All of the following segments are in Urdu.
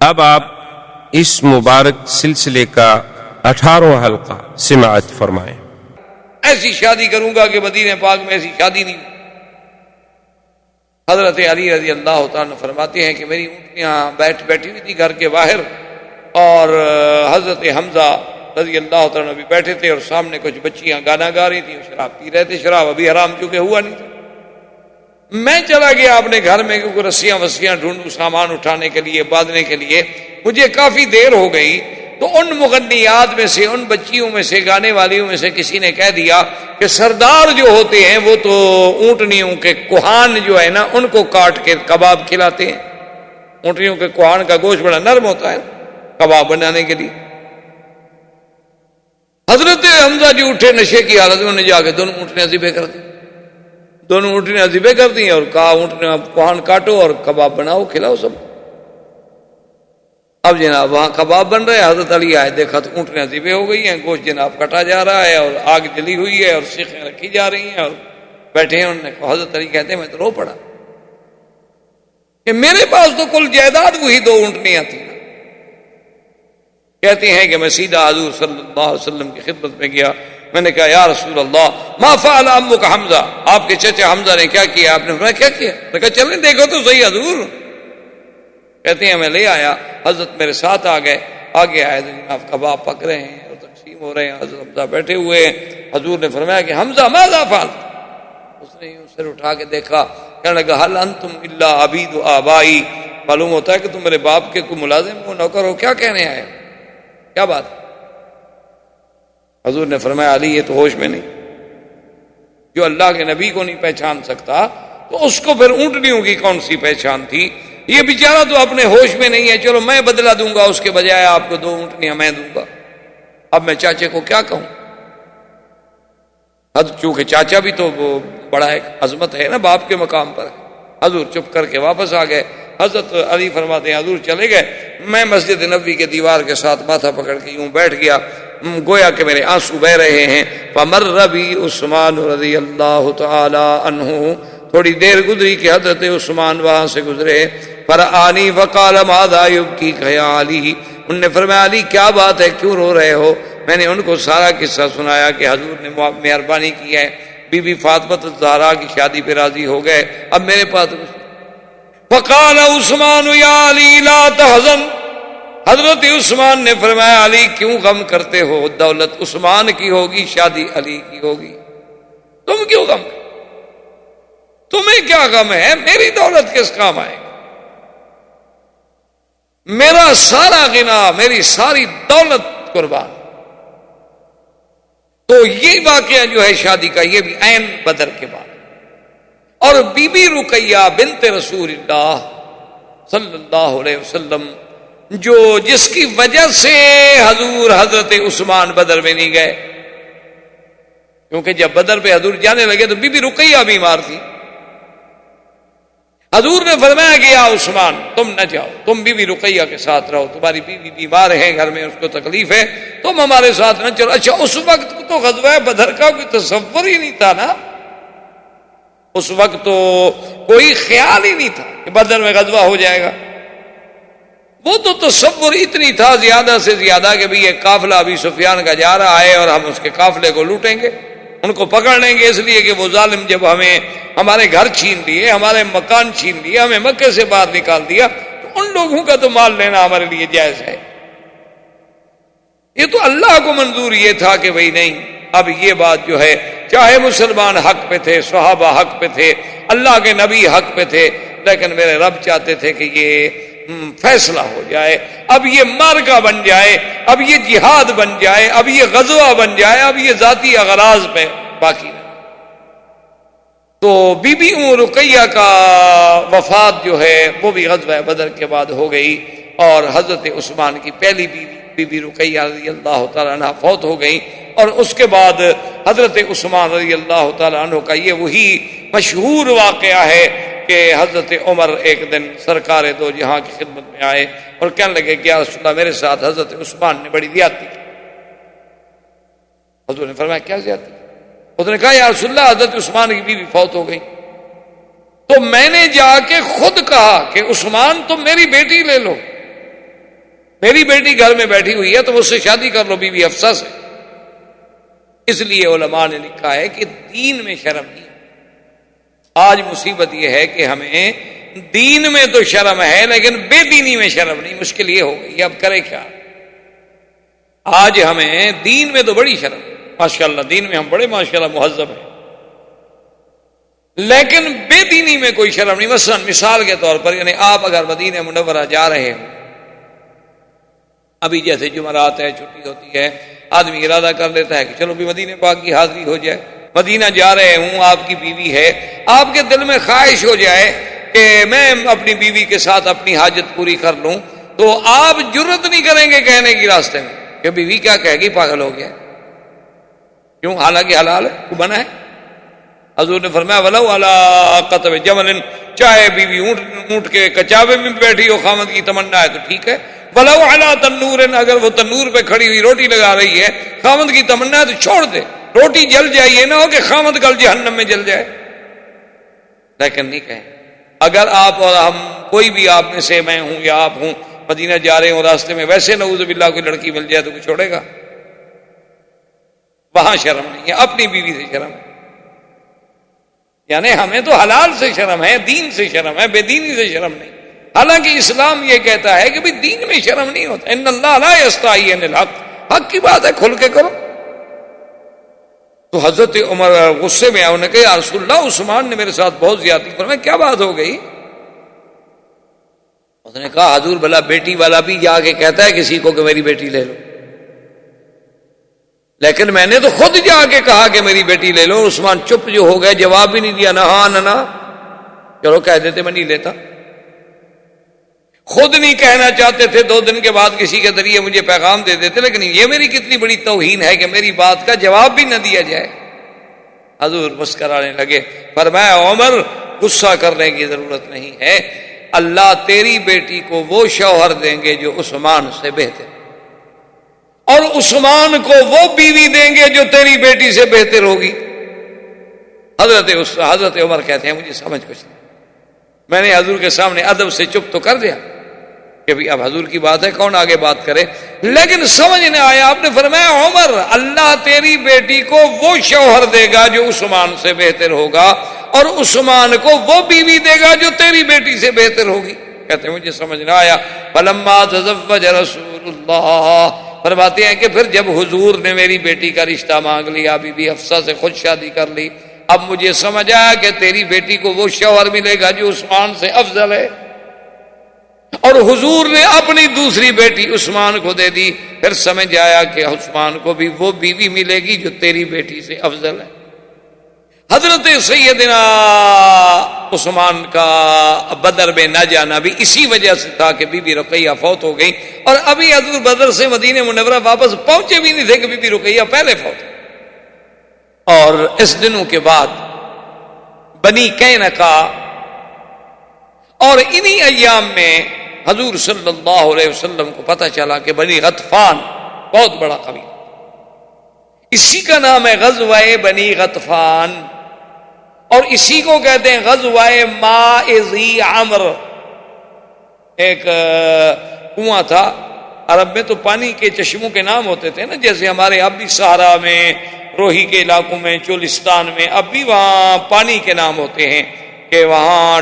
اب آپ اس مبارک سلسلے کا 18واں حلقہ سماعت فرمائیں۔ ایسی شادی کروں گا کہ مدینہ پاک میں ایسی شادی نہیں۔ حضرت علی رضی اللہ تعالیٰ فرماتے ہیں کہ میری اونٹیاں بیٹھی ہوئی تھی گھر کے باہر، اور حضرت حمزہ رضی اللہ تعالیٰ بھی بیٹھے تھے، اور سامنے کچھ بچیاں گانا گا رہی تھیں، شراب پی رہے تھے۔ شراب ابھی حرام چونکہ ہوا نہیں تھا۔ میں چلا گیا اپنے گھر میں کیونکہ رسیاں وسیاں ڈھونڈوں سامان اٹھانے کے لیے، باندھنے کے لیے۔ مجھے کافی دیر ہو گئی تو ان مغنیات میں سے، ان بچیوں میں سے، گانے والیوں میں سے کسی نے کہہ دیا کہ سردار جو ہوتے ہیں وہ تو اونٹنیوں کے کوہان جو ہے نا ان کو کاٹ کے کباب کھلاتے ہیں۔ اونٹنیوں کے کوہان کا گوشت بڑا نرم ہوتا ہے کباب بنانے کے لیے۔ حضرت حمزہ جی اٹھے نشے کی حالت میں، انہوں نے جا کے دونوں اونٹنیاں ذبح کر دی، دونوں اونٹنیاں ذبح کر دی اور کہا اونٹنیاں کوہان کاٹو اور کباب بناؤ، کھلاؤ سب۔ اب جناب وہاں کباب بن رہے، حضرت علی آئے، دیکھا تو اونٹنیاں ذبح ہو گئی ہیں، گوشت جناب کٹا جا رہا ہے اور آگ جلی ہوئی ہے اور سیخیں رکھی جا رہی ہیں اور بیٹھے ہیں۔ انہوں نے کہا، حضرت علی کہتے ہیں میں تو رو پڑا کہ میرے پاس تو کل جائیداد وہی 2 اونٹنیاں تھیں۔ کہتے ہیں کہ میں سیدھا حضور صلی اللہ علیہ وسلم کی خدمت میں گیا، میں نے کہا یا رسول اللہ ما فعل عمک حمزہ، آپ کے چچا حمزہ نے کیا کیا؟ آپ نے فرمایا کیا کیا؟ میں نے کہا چلیں دیکھو تو صحیح حضور۔ کہتے ہیں میں لے آیا، حضرت میرے ساتھ آ گئے، آگے آئے تو جناب کباب پک رہے ہیں اور تقسیم ہو رہے ہیں، حضرت حمزہ بیٹھے ہوئے ہیں۔ حضور نے فرمایا کہ حمزہ ماذا فعلت؟ اس نے یوں سر اٹھا کے دیکھا، کہنے لگا حل انتم الا عبید آبائی، معلوم ہوتا ہے کہ تم میرے باپ کے کوئی ملازم ہو، نوکر ہو، کیا کہنے آئے؟ کیا بات؟ حضور نے فرمایا علی یہ تو ہوش میں نہیں، جو اللہ کے نبی کو نہیں پہچان سکتا تو اس کو پھر اونٹنیوں کی کون سی پہچان تھی؟ یہ بیچارہ تو اپنے ہوش میں نہیں ہے، چلو میں بدلہ دوں گا اس کے بجائے آپ کو 2 اونٹنیاں میں دوں گا۔ اب میں چاچے کو کیا کہوں؟ چونکہ چاچا بھی تو وہ بڑا ایک عظمت ہے نا باپ کے مقام پر۔ حضور چپ کر کے واپس آ گئے۔ حضرت علی فرماتے ہیں حضور چلے گئے، میں مسجد نبوی کے دیوار کے ساتھ ماتھا پکڑ کے یوں بیٹھ گیا، گویا کہ میرے آنسو بہ رہے ہیں۔ فمر بی عثمان رضی اللہ تعالی عنہ، تھوڑی دیر گزری کہ حضرت عثمان وہاں سے گزرے۔ فرآنی وقال ماذا یبکیک یا علی، انہوں نے فرمایا علی کیا بات ہے، کیوں رو رہے ہو؟ میں نے ان کو سارا قصہ سنایا کہ حضور نے مہربانی کی ہے، بی بی فاطمہ الزہرا کی شادی پہ راضی ہو گئے، اب میرے پاس۔ فقال عثمان یا علی لا تحزن، حضرت عثمان نے فرمایا علی کیوں غم کرتے ہو؟ دولت عثمان کی ہوگی، شادی علی کی ہوگی، تم کیوں غم؟ تمہیں کیا غم ہے؟ میری دولت کس کام آئے گی؟ میرا سارا غنا، میری ساری دولت قربان۔ تو یہ واقعہ جو ہے شادی کا، یہ بھی عین بدر کے بعد۔ اور بی بی رقیہ بنت رسول اللہ صلی اللہ علیہ وسلم، جس کی وجہ سے حضرت عثمان بدر میں نہیں گئے، کیونکہ جب بدر پہ حضور جانے لگے تو بی بی رقیہ بیمار تھی۔ حضور نے فرمایا کہ یا عثمان تم نہ جاؤ، تم بی بی رقیہ کے ساتھ رہو، تمہاری بیوی بیمار ہے گھر میں، اس کو تکلیف ہے، تم ہمارے ساتھ نہ چلو۔ اچھا اس وقت تو غزوہ بدر کا کوئی تصور ہی نہیں تھا نا، اس وقت تو کوئی خیال ہی نہیں تھا کہ بدر میں غزوہ ہو جائے گا۔ وہ تو تصور اتنی تھا زیادہ سے زیادہ کہ بھی یہ قافلہ ابی سفیان کا جا رہا ہے اور ہم اس کے قافلے کو لوٹیں گے، ان کو پکڑ لیں گے، اس لیے کہ وہ ظالم جب ہمیں ہمارے گھر چھین لیے، ہمارے مکان چھین لیے، ہمیں مکے سے باہر نکال دیا، تو ان لوگوں کا تو مال لینا ہمارے لیے جائز ہے۔ یہ تو اللہ کو منظور یہ تھا کہ بھئی نہیں، اب یہ بات جو ہے، چاہے مسلمان حق پہ تھے، صحابہ حق پہ تھے، اللہ کے نبی حق پہ تھے، لیکن میرے رب چاہتے تھے کہ یہ فیصلہ ہو جائے، اب یہ مارکہ بن جائے، اب یہ جہاد بن جائے، اب یہ غزوہ بن جائے، اب یہ ذاتی اغراض پہ باقی نہیں۔ تو بی بی رقیہ کا وفات جو ہے وہ بھی غزوہ بدر کے بعد ہو گئی، اور حضرت عثمان کی پہلی بیوی بی بی رقیہ رضی اللہ تعالیٰ عنہ فوت ہو گئی، اور اس کے بعد حضرت عثمان رضی اللہ تعالیٰ عنہ کا یہ وہی مشہور واقعہ ہے کہ حضرت عمر ایک دن سرکار دو جہاں کی خدمت میں آئے اور کہنے لگے کہ یا رسول اللہ میرے ساتھ حضرت عثمان نے بڑی زیادتی کی۔ حضور نے فرمایا کیا زیادتی؟ اس نے کہا یا رسول اللہ حضرت عثمان کی بیوی فوت ہو گئی، تو میں نے جا کے خود کہا کہ عثمان تم میری بیٹی لے لو، میری بیٹی گھر میں بیٹھی ہوئی ہے تو مجھ سے شادی کر لو، بی بی حفصہ سے۔ اس لیے علماء نے لکھا ہے کہ دین میں شرم نہیں۔ آج مصیبت یہ ہے کہ ہمیں دین میں تو شرم ہے لیکن بے دینی میں شرم نہیں۔ مشکل یہ ہو گئی، اب کرے کیا؟ آج ہمیں دین میں تو بڑی شرم، ماشاءاللہ دین میں ہم بڑے ماشاءاللہ مہذب ہیں، لیکن بے دینی میں کوئی شرم نہیں۔ مثلا مثال کے طور پر، یعنی آپ اگر مدینہ منورہ جا رہے ہیں، ابھی جیسے جمعرات ہے، چھٹی ہوتی ہے، آدمی ارادہ کر لیتا ہے کہ چلو بھی مدینہ پاک کی حاضری ہو جائے، مدینہ جا رہے ہوں، آپ کی بیوی ہے، آپ کے دل میں خواہش ہو جائے کہ میں اپنی بیوی کے ساتھ اپنی حاجت پوری کر لوں، تو آپ جرت نہیں کریں گے کہنے کی راستے میں کہ بیوی کیا کہے گی، پاگل ہو گیا، کیوں؟ حالانکہ حلال ہے، کو بنا ہے۔ حضور نے فرمایا ولو علی قطب جمل، چاہے بیوی اونٹ کے کچاوے میں بیٹھی ہو، خامد کی تمنا ہے تو ٹھیک ہے، ولو علی تنور، اگر وہ تنور پہ کھڑی ہوئی روٹی لگا رہی ہے، خامد کی تمنا ہے تو چھوڑ دے، روٹی جل جائے، یہ نہ ہو کہ خامد کل جہنم میں جل جائے۔ لیکن نہیں کہیں، اگر آپ اور ہم کوئی بھی آپ میں سے، میں ہوں یا آپ ہوں، مدینہ جا رہے ہوں، راستے میں ویسے نعوذ باللہ کوئی لڑکی مل جائے تو کوئی چھوڑے گا؟ وہاں شرم نہیں ہے، اپنی بیوی سے شرم ہے۔ یعنی ہمیں تو حلال سے شرم ہے، دین سے شرم ہے، بے دینی سے شرم نہیں۔ حالانکہ اسلام یہ کہتا ہے کہ بھی دین میں شرم نہیں ہوتا، ان اللہ لا یستحی عن الحق، حق کی بات ہے کھل کے کرو۔ تو حضرت عمر غصے میں آئے، انہوں نے کہا یا رسول اللہ عثمان نے میرے ساتھ بہت زیادتی فرمائی، کیا بات ہو گئی؟ اس نے کہا حضور بھلا بیٹی والا بھی جا کے کہتا ہے کسی کو کہ میری بیٹی لے لو، لیکن میں نے تو خود جا کے کہا کہ میری بیٹی لے لو۔ عثمان چپ جو ہو گئے، جواب بھی نہیں دیا، نہ ہاں نہ نہ، چلو کہہ دیتے میں نہیں لیتا۔ خود نہیں کہنا چاہتے تھے، 2 دن کے بعد کسی کے ذریعے مجھے پیغام دے دیتے، لیکن یہ میری کتنی بڑی توہین ہے کہ میری بات کا جواب بھی نہ دیا جائے۔ حضور مسکرانے لگے، فرمایا عمر غصہ کرنے کی ضرورت نہیں ہے، اللہ تیری بیٹی کو وہ شوہر دیں گے جو عثمان سے بہتر، اور عثمان کو وہ بیوی دیں گے جو تیری بیٹی سے بہتر ہوگی۔ حضرت عمر کہتے ہیں مجھے سمجھ کچھ نہیں، میں نے حضور کے سامنے ادب سے چپ تو کر دیا کہ بھی اب حضور کی بات ہے، کون آگے بات کرے، لیکن سمجھ نہ آیا۔ آپ نے فرمایا عمر اللہ تیری بیٹی کو وہ شوہر دے گا جو عثمان سے بہتر ہوگا، اور عثمان کو وہ بیوی دے گا جو تیری بیٹی سے بہتر ہوگی۔ کہتے ہیں مجھے سمجھ نہ آیا۔ فلما تزوج رسول اللہ، فرماتے ہیں کہ پھر جب حضور نے میری بیٹی کا رشتہ مانگ لیا، بی بی حفصہ سے خود شادی کر لی، اب مجھے سمجھ آیا کہ تیری بیٹی کو وہ شوہر ملے گا جو عثمان سے افضل ہے، اور حضور نے اپنی دوسری بیٹی عثمان کو دے دی، پھر سمجھ آیا کہ عثمان کو بھی وہ بیوی ملے گی جو تیری بیٹی سے افضل ہے۔ حضرت سیدنا عثمان کا بدر میں نہ جانا بھی اسی وجہ سے تھا کہ بی بی رقیہ فوت ہو گئی، اور ابھی حضور بدر سے مدینہ منورہ واپس پہنچے بھی نہیں تھے کہ بی بی رقیہ پہلے فوت ہو۔ اور اس دنوں کے بعد بنی قینقاع، اور انہی ایام میں حضور صلی اللہ علیہ وسلم کو پتہ چلا کہ بنی غطفان بہت بڑا قبیلہ، اسی کا نام ہے غزوہ بنی غطفان، اور اسی کو کہتے ہیں غزوہ ماء ذی عمر۔ ایک کنواں تھا، عرب میں تو پانی کے چشموں کے نام ہوتے تھے نا، جیسے ہمارے اب بھی صحرا میں، روہی کے علاقوں میں، چولستان میں اب بھی وہاں پانی کے نام ہوتے ہیں کہ وہاں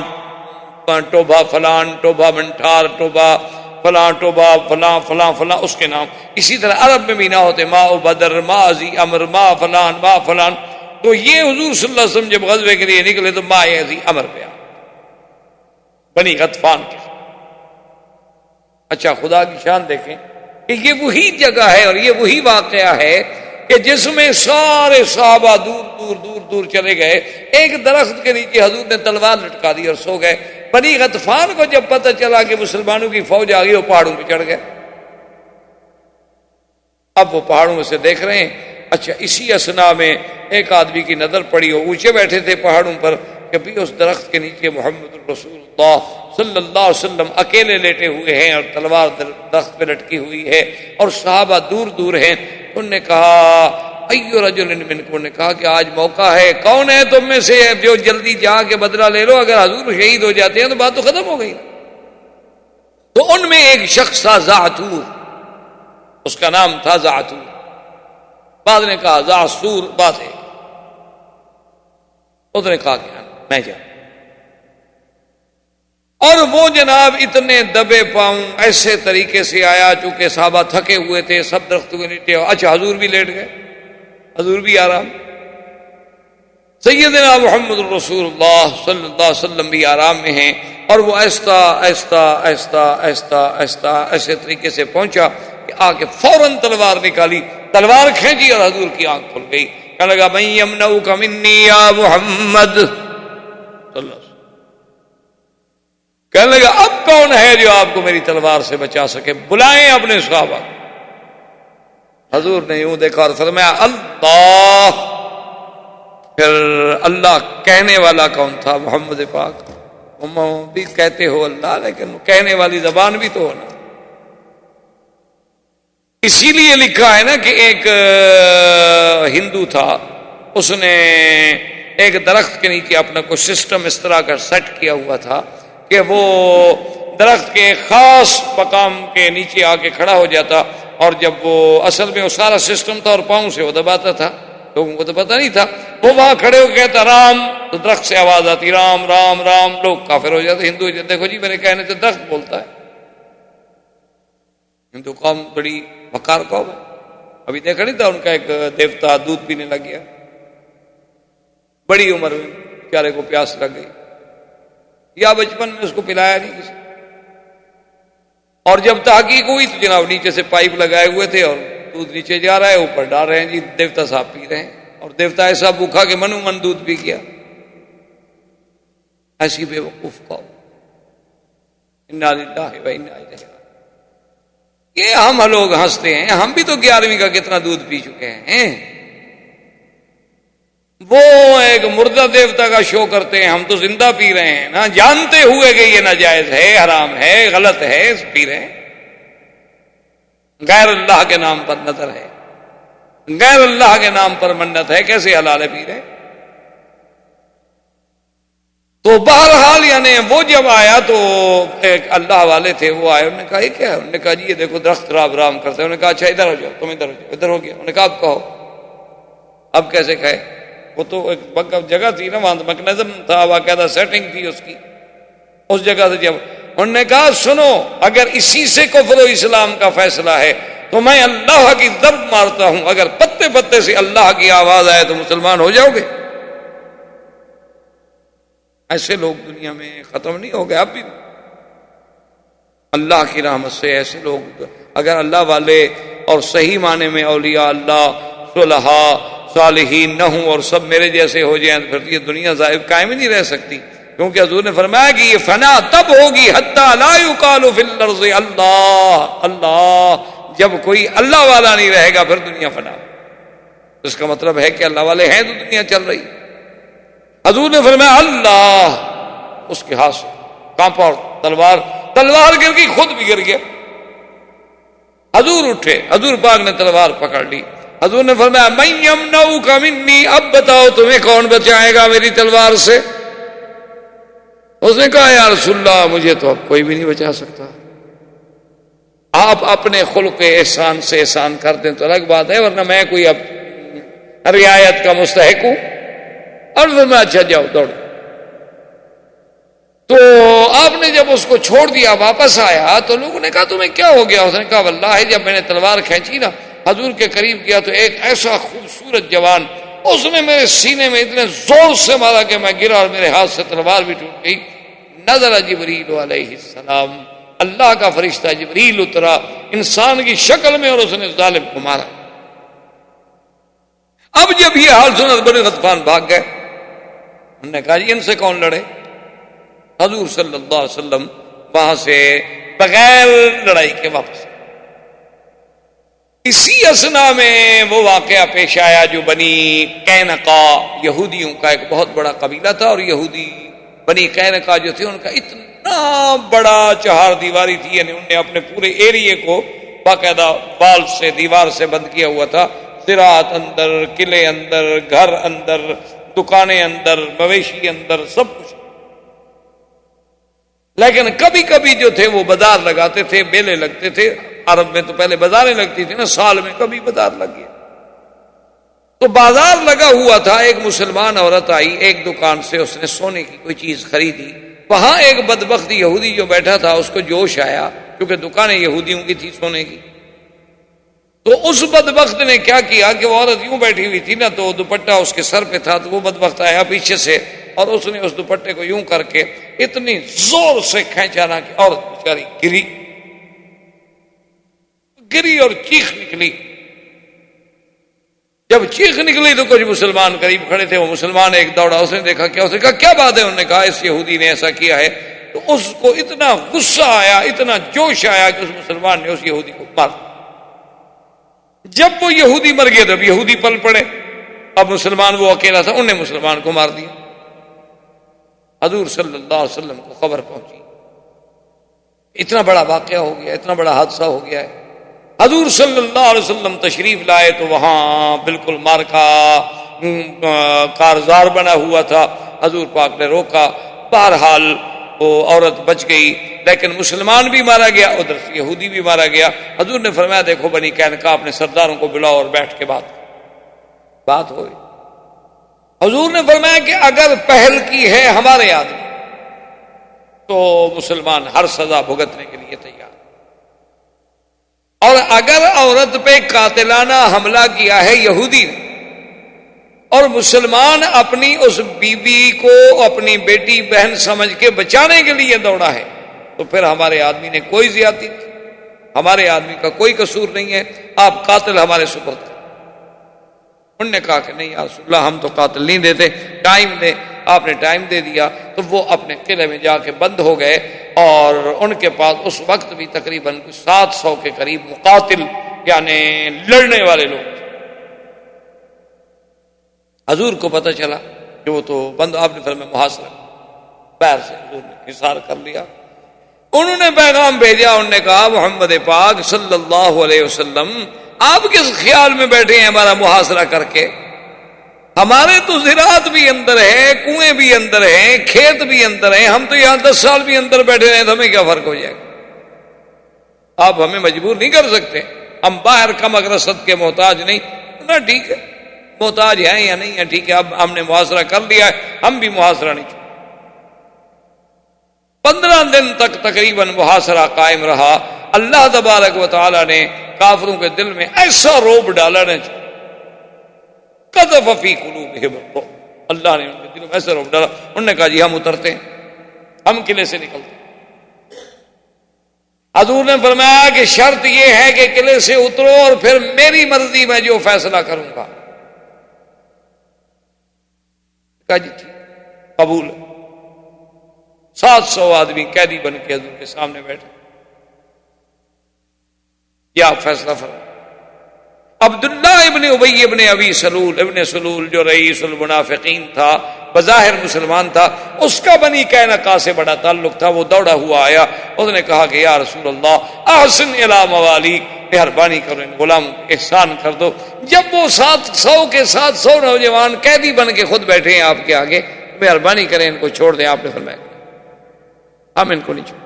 ٹوبہ فلان، ٹوبہ منٹھار، ٹوبہ فلاں، ٹوبہ فلاں فلاں فلاں، اس کے نام۔ اسی طرح عرب میں بھی نہ ہوتے، ماء بدر، ماء ذی عمر، ماء فلان، ماء فلان۔ تو یہ حضور صلی اللہ علیہ وسلم جب غزوے کے لیے نکلے تو ماء ذی عمر پہ بنی غطفان کے۔ اچھا خدا کی شان دیکھیں کہ یہ وہی جگہ ہے اور یہ وہی واقعہ ہے کہ جس میں سارے صحابہ دور دور دور دور چلے گئے، ایک درخت کے نیچے حضور نے تلوار لٹکا دی اور سو گئے۔ بنی غطفان کو جب پتہ چلا کہ مسلمانوں کی فوج آ گئی، وہ پہاڑوں پہ چڑھ گئے۔ اب وہ پہاڑوں سے دیکھ رہے ہیں۔ اچھا اسی اسنا میں ایک آدمی کی نظر پڑی، وہ اونچے بیٹھے تھے پہاڑوں پر، کہ بھی اس درخت کے نیچے محمد الرسول اللہ صلی اللہ علیہ وسلم اکیلے لیٹے ہوئے ہیں اور تلوار درخت پہ لٹکی ہوئی ہے، اور صحابہ دور دور ہیں۔ انہوں نے کہا ایو رجل منکم، نے کہا کہ آج موقع ہے، کون ہے تم میں سے جو جلدی جا کے بدلہ لے لو، اگر حضور شہید ہو جاتے ہیں تو بات تو ختم ہو گئی۔ تو ان میں ایک شخص تھا زعتور، اس کا نام تھا زعتور، بعد نے کہا زعصور، بات ہے، اس نے کہا کہ میں جاؤں، اور وہ جناب اتنے دبے پاؤں ایسے طریقے سے آیا، چونکہ صحابہ تھکے ہوئے تھے، سب درختوں کے نیچے، اچھا حضور بھی لیٹ گئے، حضور بھی آرام، سیدنا محمد رسول اللہ صلی اللہ علیہ وسلم بھی آرام میں ہیں، اور وہ آہستہ آہستہ آہستہ آہستہ آہستہ ایسے طریقے سے پہنچا کہ آ کے فوراً تلوار نکالی، تلوار کھینچی اور حضور کی آنکھ کھل گئی، کہنے لگا من یمنعک منی یا محمد صلی اللہ علیہ وسلم، کہنے لگا اب کون ہے جو آپ کو میری تلوار سے بچا سکے، بلائیں اپنے صحابہ۔ حضور نے یوں دیکھا اور فرمایا اللہ، پھر اللہ کہنے والا کون تھا؟ محمد پاک، بھی کہتے ہو اللہ، لیکن کہنے والی زبان بھی تو ہونا، اسی لیے لکھا ہے نا کہ ایک ہندو تھا، اس نے ایک درخت کے نیچے اپنا کوئی سسٹم اس طرح کا سیٹ کیا ہوا تھا کہ وہ درخت کے خاص مقام کے نیچے آ کے کھڑا ہو جاتا، اور جب وہ اصل میں وہ سارا سسٹم تھا اور پاؤں سے وہ دباتا تھا، لوگوں کو تو پتہ نہیں تھا، وہ وہاں کھڑے ہو کہتا رام، تو درخت سے آواز آتی رام رام رام، لوگ کافر ہو جاتے، ہندو دیکھو جی میرے کہنے سے درخت بولتا ہے، ہندو قوم بڑی وقار قوم ہے، ابھی دیکھا نہیں تھا ان کا ایک دیوتا دودھ پینے لگ گیا، بڑی عمر میں بیچارے کو پیاس لگ گئی، یا بچپن میں اس کو پلایا نہیں کسی، اور جب تحقیق ہوئی تو جناب نیچے سے پائپ لگائے ہوئے تھے اور دودھ نیچے جا رہا ہے، اوپر ڈال رہے ہیں جی دیوتا صاحب پی رہے ہیں، اور دیوتا ایسا بھوکھا کہ منو من دودھ پی گیا، ایسی بے وقوف قوم، انا للہ و انا الیہ راجعون۔ یہ ہم لوگ ہنستے ہیں، ہم بھی تو 11ویں کا کتنا دودھ پی چکے ہیں، وہ ایک مردہ دیوتا کا شو کرتے ہیں، ہم تو زندہ پی رہے ہیں نا، جانتے ہوئے کہ یہ ناجائز ہے، حرام ہے، غلط ہے، پی رہے ہیں، غیر اللہ کے نام پر نظر ہے، غیر اللہ کے نام پر منت ہے، کیسے حلال ہے پی رہے؟ تو بہرحال یعنی وہ جب آیا تو ایک اللہ والے تھے، وہ آئے، انہوں نے کہا یہ کیا ہے؟ انہوں نے کہا جی یہ دیکھو درخت رام رام کرتے ہیں، انہوں نے کہا اچھا ادھر ہو جاؤ، تم ادھر ہو جاؤ، ادھر ہو گیا، انہوں نے کہا اب کہو، اب کیسے کہے؟ وہ تو ایک جگہ تھی نا، وہاں میکنزم تھا، باقاعدہ سیٹنگ تھی اس کی، اس جگہ سے جب انہوں نے کہا سنو، اگر اسی سے کفر و اسلام کا فیصلہ ہے تو میں اللہ کی ضرب مارتا ہوں، اگر پتے پتے سے اللہ کی آواز آئے تو مسلمان ہو جاؤ گے؟ ایسے لوگ دنیا میں ختم نہیں ہو گئے، اب بھی اللہ کی رحمت سے ایسے لوگ، اگر اللہ والے اور صحیح معنی میں اولیاء اللہ صلحاء صالحین نہ ہوں اور سب میرے جیسے ہو جائیں تو پھر یہ دنیا قائم ہی نہیں رہ سکتی، کیونکہ حضور نے فرمایا کہ یہ فنا تب ہوگی حتی لا یقال فی الارض اللہ اللہ، جب کوئی اللہ والا نہیں رہے گا پھر دنیا فنا، اس کا مطلب ہے کہ اللہ والے ہیں تو دنیا چل رہی۔ حضور نے فرمایا اللہ، اس کے ہاتھ سے کانپا اور تلوار گر گئی، خود بھی گر گیا، حضور اٹھے، حضور پاک نے تلوار پکڑ لی، حضور نے فرمایا من یمنعک منی، اب بتاؤ تمہیں کون بچائے گا میری تلوار سے؟ اس نے کہا یا رسول اللہ مجھے تو اب کوئی بھی نہیں بچا سکتا، آپ اپنے خلق احسان سے احسان کر دیں تو الگ بات ہے، ورنہ میں کوئی اب رعایت کا مستحق ہوں، اور میں اچھا جاؤ دوڑ۔ تو آپ نے جب اس کو چھوڑ دیا واپس آیا تو لوگوں نے کہا تمہیں کیا ہو گیا؟ اس نے کہا واللہ جب میں نے تلوار کھینچی نا، حضور کے قریب گیا تو ایک ایسا خوبصورت جوان، اس نے میرے سینے میں اتنے زور سے مارا کہ میں گرا اور میرے ہاتھ سے تلوار بھی ٹوٹ گئی۔ نزل جبریل علیہ السلام، اللہ کا فرشتہ جبریل اترا انسان کی شکل میں اور اس نے ظالم کو مارا۔ اب جب یہ حال سنا بنی غطفان بھاگ گئے، انہوں نے کہا جی ان سے کون لڑے؟ حضور صلی اللہ علیہ وسلم وہاں سے بغیر لڑائی کے واپس۔ اسی اسنا میں وہ واقعہ پیش آیا جو بنی قینقا، یہودیوں کا ایک بہت بڑا قبیلہ تھا، اور یہودی بنی قینقا جو تھے ان کا اتنا بڑا چہار دیواری تھی، یعنی انہوں نے اپنے پورے ایریے کو باقاعدہ وال سے، دیوار سے بند کیا ہوا تھا، زراعت اندر، قلعے اندر، گھر اندر، دکانیں اندر، مویشی اندر، سب کچھ۔ لیکن کبھی کبھی جو تھے وہ بازار لگاتے تھے، میلے لگتے تھے. عرب میں تو پہلے بازاریں لگتی تھی نا، سال میں کبھی بازار لگ گیا. تو بازار لگا ہوا تھا، ایک مسلمان عورت آئی ایک دکان سے، اس نے سونے کی کوئی چیز خریدی. وہاں ایک بدبخت یہودی جو بیٹھا تھا اس کو جوش آیا، کیونکہ دکانیں یہودیوں کی تھی سونے کی. تو اس بدبخت نے کیا کیا کہ وہ عورت یوں بیٹھی ہوئی تھی نا، تو دوپٹہ اس کے سر پہ تھا، تو وہ بدبخت آیا پیچھے سے اور اس نے اس دوپٹے کو یوں کر کے اتنی زور سے کھینچا نا کہ عورت بیچاری گری اور چیخ نکلی. جب چیخ نکلی تو کچھ مسلمان قریب کھڑے تھے، وہ مسلمان ایک دوڑا، اس نے دیکھا کیا، اس نے کہا کیا بات ہے؟ انہوں نے کہا اس یہودی نے ایسا کیا ہے. تو اس کو اتنا غصہ آیا، اتنا جوش آیا کہ اس مسلمان نے اس یہودی کو مار دیا. جب وہ یہودی مر گیا تب یہودی پل پڑے. اب مسلمان وہ اکیلا تھا، انہوں نے مسلمان کو مار دیا. حضور صلی اللہ علیہ وسلم کو خبر پہنچی، اتنا بڑا واقعہ ہو گیا، اتنا بڑا حادثہ ہو گیا ہے. حضور صلی اللہ علیہ وسلم تشریف لائے تو وہاں بالکل مارکا کارزار بنا ہوا تھا. حضور پاک نے روکا، بہرحال وہ عورت بچ گئی، لیکن مسلمان بھی مارا گیا، ادھر سے یہودی بھی مارا گیا. حضور نے فرمایا دیکھو بنی قینقاع اپنے سرداروں کو بلاؤ اور بیٹھ کے بات ہوئی. حضور نے فرمایا کہ اگر پہل کی ہے ہمارے آدمی تو مسلمان ہر سزا بھگتنے کے لیے تیار، اور اگر عورت پہ قاتلانہ حملہ کیا ہے یہودی نے اور مسلمان اپنی اس بیوی کو اپنی بیٹی بہن سمجھ کے بچانے کے لیے دوڑا ہے تو پھر ہمارے آدمی نے کوئی زیادتی نہیں، ہمارے آدمی کا کوئی قصور نہیں ہے، آپ قاتل ہمارے سپرد کریں. انہوں نے کہا کہ نہیں یا رسول اللہ ہم تو قاتل نہیں دیتے، ٹائم دے. آپ نے ٹائم دے دیا تو وہ اپنے قلعے میں جا کے بند ہو گئے، اور ان کے پاس اس وقت بھی تقریباً 700 کے قریب مقاتل یعنی لڑنے والے لوگ تھے. حضور کو پتہ چلا کہ وہ تو بند، آپ نے فرمایا محاصرہ، پیر سے حضور نے حصار کر لیا. انہوں نے پیغام بھیجا، انہوں نے کہا محمد پاک صلی اللہ علیہ وسلم آپ کس خیال میں بیٹھے ہیں ہمارا محاصرہ کر کے؟ ہمارے تو زراعت بھی اندر ہے، کنویں بھی اندر ہیں، کھیت بھی اندر ہیں، ہم تو یہاں 10 سال بھی اندر بیٹھے رہے تو ہمیں کیا فرق ہو جائے گا؟ آپ ہمیں مجبور نہیں کر سکتے، ہم باہر کم اگرست کے محتاج نہیں نا. ٹھیک ہے محتاج ہیں یا نہیں ہے، ٹھیک ہے اب ہم نے محاصرہ کر لیا ہے، ہم بھی محاصرہ نہیں چھوڑیں. 15 دن تک تقریباً محاصرہ قائم رہا. اللہ تبارک و تعالی نے کافروں کے دل میں ایسا روب ڈالا نا، قذف فی قلوبہم الرعب، اللہ نے ان کے دلوں میں ایسا روب ڈالا. انہوں نے کہا جی ہم اترتے ہیں، ہم قلعے سے نکلتے ہیں. حضور نے فرمایا کہ شرط یہ ہے کہ قلعے سے اترو اور پھر میری مرضی میں جو فیصلہ کروں گا. کہا جی ٹھیک قبول. 700 آدمی قیدی بن کے حضور کے سامنے بیٹھے، یا فیصلہ فرمایا. عبداللہ ابن ابی ابن ابی سلول ابن سلول جو رئیس المنافقین تھا، بظاہر مسلمان تھا، اس کا بنی قینقاع سے بڑا تعلق تھا. وہ دوڑا ہوا آیا، اس نے کہا کہ یا رسول اللہ احسن الی موالیک، مہربانی کرو ان غلاموں احسان کر دو. جب وہ 700 کے 700 نوجوان قیدی بن کے خود بیٹھے ہیں آپ کے آگے، مہربانی کریں ان کو چھوڑ دیں. آپ نے فرمایا ہم ان کو نہیں چھوڑیں.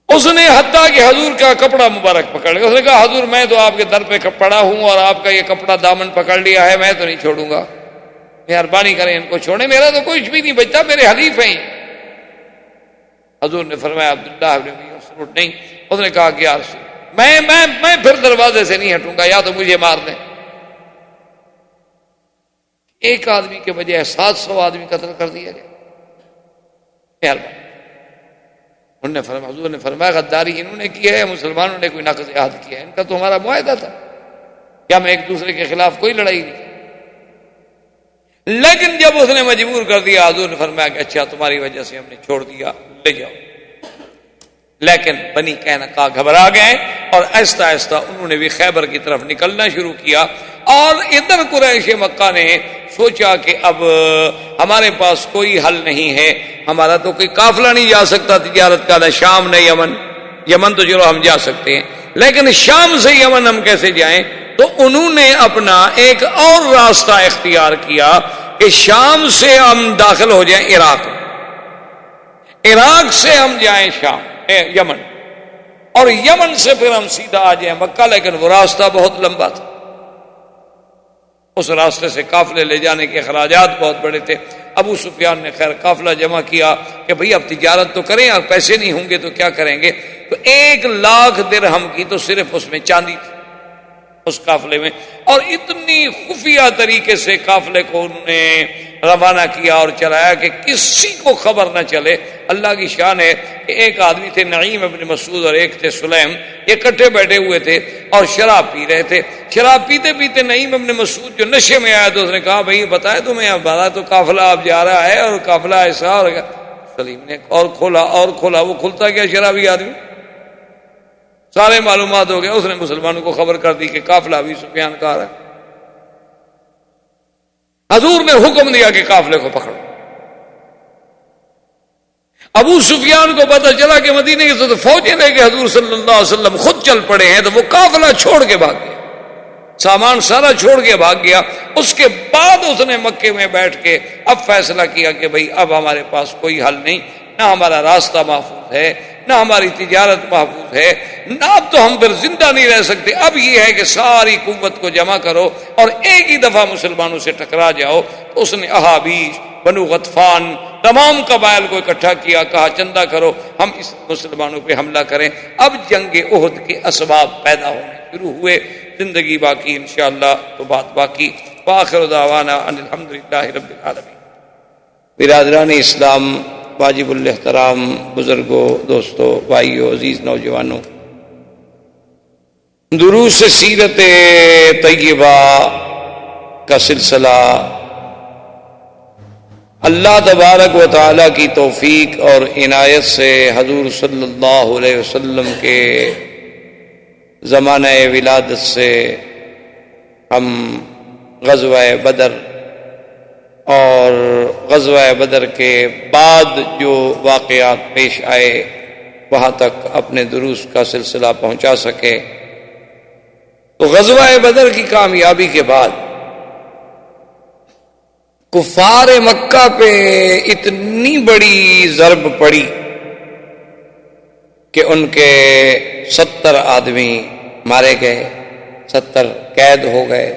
اس نے حتیٰ کہ حضور کا کپڑا مبارک پکڑ لیا. اس نے کہا حضور میں تو آپ کے در پہ پڑا ہوں اور آپ کا یہ کپڑا دامن پکڑ لیا ہے، میں تو نہیں چھوڑوں گا، مہربانی کریں ان کو چھوڑیں، میرا تو کچھ بھی نہیں بچتا، میرے حلیف ہیں. حضور نے فرمایا عبداللہ ابن ابی مسعود نہیں. اس نے کہا کہ یا رسول میں پھر دروازے سے نہیں ہٹوں گا، یا تو مجھے مار دیں. ایک آدمی کے بجائے 700 آدمی قتل کر دیا گیا. مہربانی. انہوں نے فرمایا، حضور نے فرمایا غداری انہوں نے کی ہے، مسلمانوں نے کوئی نقض عہد کیا ہے؟ ان کا تو ہمارا معاہدہ تھا کہ ہم ایک دوسرے کے خلاف کوئی لڑائی نہیں. لیکن جب اس نے مجبور کر دیا، حضور نے فرمایا کہ اچھا تمہاری وجہ سے ہم نے چھوڑ دیا، لے جاؤ. لیکن بنی قینقاع گھبرا گئے اور آہستہ آہستہ انہوں نے بھی خیبر کی طرف نکلنا شروع کیا. اور ادھر قریش مکہ نے سوچا کہ اب ہمارے پاس کوئی حل نہیں ہے، ہمارا تو کوئی قافلہ نہیں جا سکتا تجارت کا، نہ شام نہ یمن. یمن تو چلو ہم جا سکتے ہیں، لیکن شام سے یمن ہم کیسے جائیں؟ تو انہوں نے اپنا ایک اور راستہ اختیار کیا کہ شام سے ہم داخل ہو جائیں عراق. عراق سے ہم جائیں شام یمن، اور یمن سے پھر ہم سیدھا آ جائیں مکہ، لیکن وہ راستہ بہت لمبا تھا، اس راستے سے قافلے لے جانے کے اخراجات بہت بڑے تھے۔ ابو سفیان نے خیر قافلہ جمع کیا کہ بھئی اب تجارت تو کریں، اب پیسے نہیں ہوں گے تو کیا کریں گے؟ تو 1,00,000 درہم کی تو صرف اس میں چاندی تھی اس قافلے میں، اور اتنی خفیہ طریقے سے قافلے کو انہوں نے روانہ کیا اور چلایا کہ کسی کو خبر نہ چلے۔ اللہ کی شان ہے کہ ایک آدمی تھے نعیم ابن مسعود اور ایک تھے سلیم، یہ اکٹھے بیٹھے ہوئے تھے اور شراب پی رہے تھے۔ شراب پیتے پیتے نعیم ابن مسعود جو نشے میں آیا تو اس نے کہا بھئی بتائے تمہیں ہمارا تو قافلہ اب جا رہا ہے اور قافلہ ایسا، اور سلیم نے اور کھولا، وہ کھلتا کیا شرابی آدمی، سارے معلومات ہو گئے۔ اس نے مسلمانوں کو خبر کر دی کہ قافلہ ابی سفیان کا آ رہا ہے۔ حضور نے حکم دیا کہ قافلے کو پکڑو۔ ابو سفیان کو پتہ چلا کہ مدینے کی تو فوجیں لے کے حضور صلی اللہ علیہ وسلم خود چل پڑے ہیں، تو وہ قافلہ چھوڑ کے بھاگ گیا، سامان سارا چھوڑ کے بھاگ گیا۔ اس کے بعد اس نے مکے میں بیٹھ کے اب فیصلہ کیا کہ بھئی اب ہمارے پاس کوئی حل نہیں، نہ ہمارا راستہ محفوظ ہے، نہ ہماری تجارت محفوظ ہے، نہ اب تو ہم پھر زندہ نہیں رہ سکتے۔ اب یہ ہے کہ ساری قوت کو جمع کرو اور ایک ہی دفعہ مسلمانوں سے ٹکرا جاؤ۔ تو اس نے احابیش، بنو غطفان، تمام قبائل کو اکٹھا کیا، کہا چندہ کرو، ہم اس مسلمانوں پہ حملہ کریں۔ اب جنگ احد کے اسباب پیدا ہونے شروع ہوئے۔ زندگی باقی انشاءاللہ تو بات باقی۔ وآخر دعوانا ان الحمدللہ رب العالمین۔ برادران اسلام، واجب الاحترام بزرگوں، دوستوں، بھائیوں، عزیز نوجوانوں، دروس سیرت طیبہ کا سلسلہ اللہ تبارک و تعالی کی توفیق اور عنایت سے حضور صلی اللہ علیہ وسلم کے زمانہ ولادت سے ہم غزوہ بدر اور غزوہ بدر کے بعد جو واقعات پیش آئے وہاں تک اپنے دروس کا سلسلہ پہنچا سکے۔ تو غزوہ بدر کی کامیابی کے بعد کفار مکہ پہ اتنی بڑی ضرب پڑی کہ ان کے 70 آدمی مارے گئے، 70 قید ہو گئے۔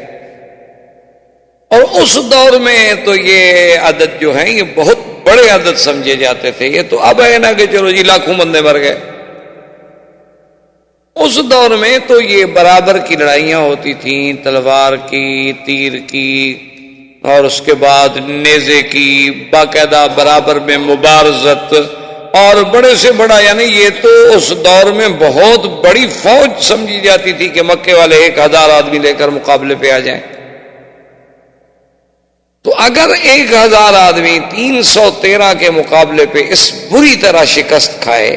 اور اس دور میں تو یہ عدد جو ہیں یہ بہت بڑے عدد سمجھے جاتے تھے۔ یہ تو اب ہے نا کہ چلو جی لاکھوں بندے مر گئے، اس دور میں تو یہ برابر کی لڑائیاں ہوتی تھیں، تلوار کی، تیر کی، اور اس کے بعد نیزے کی، باقاعدہ برابر میں مبارزت، اور بڑے سے بڑا، یعنی یہ تو اس دور میں بہت بڑی فوج سمجھی جاتی تھی کہ مکے والے 1000 آدمی لے کر مقابلے پہ آ جائیں۔ تو اگر 1000 آدمی 313 کے مقابلے پہ اس بری طرح شکست کھائے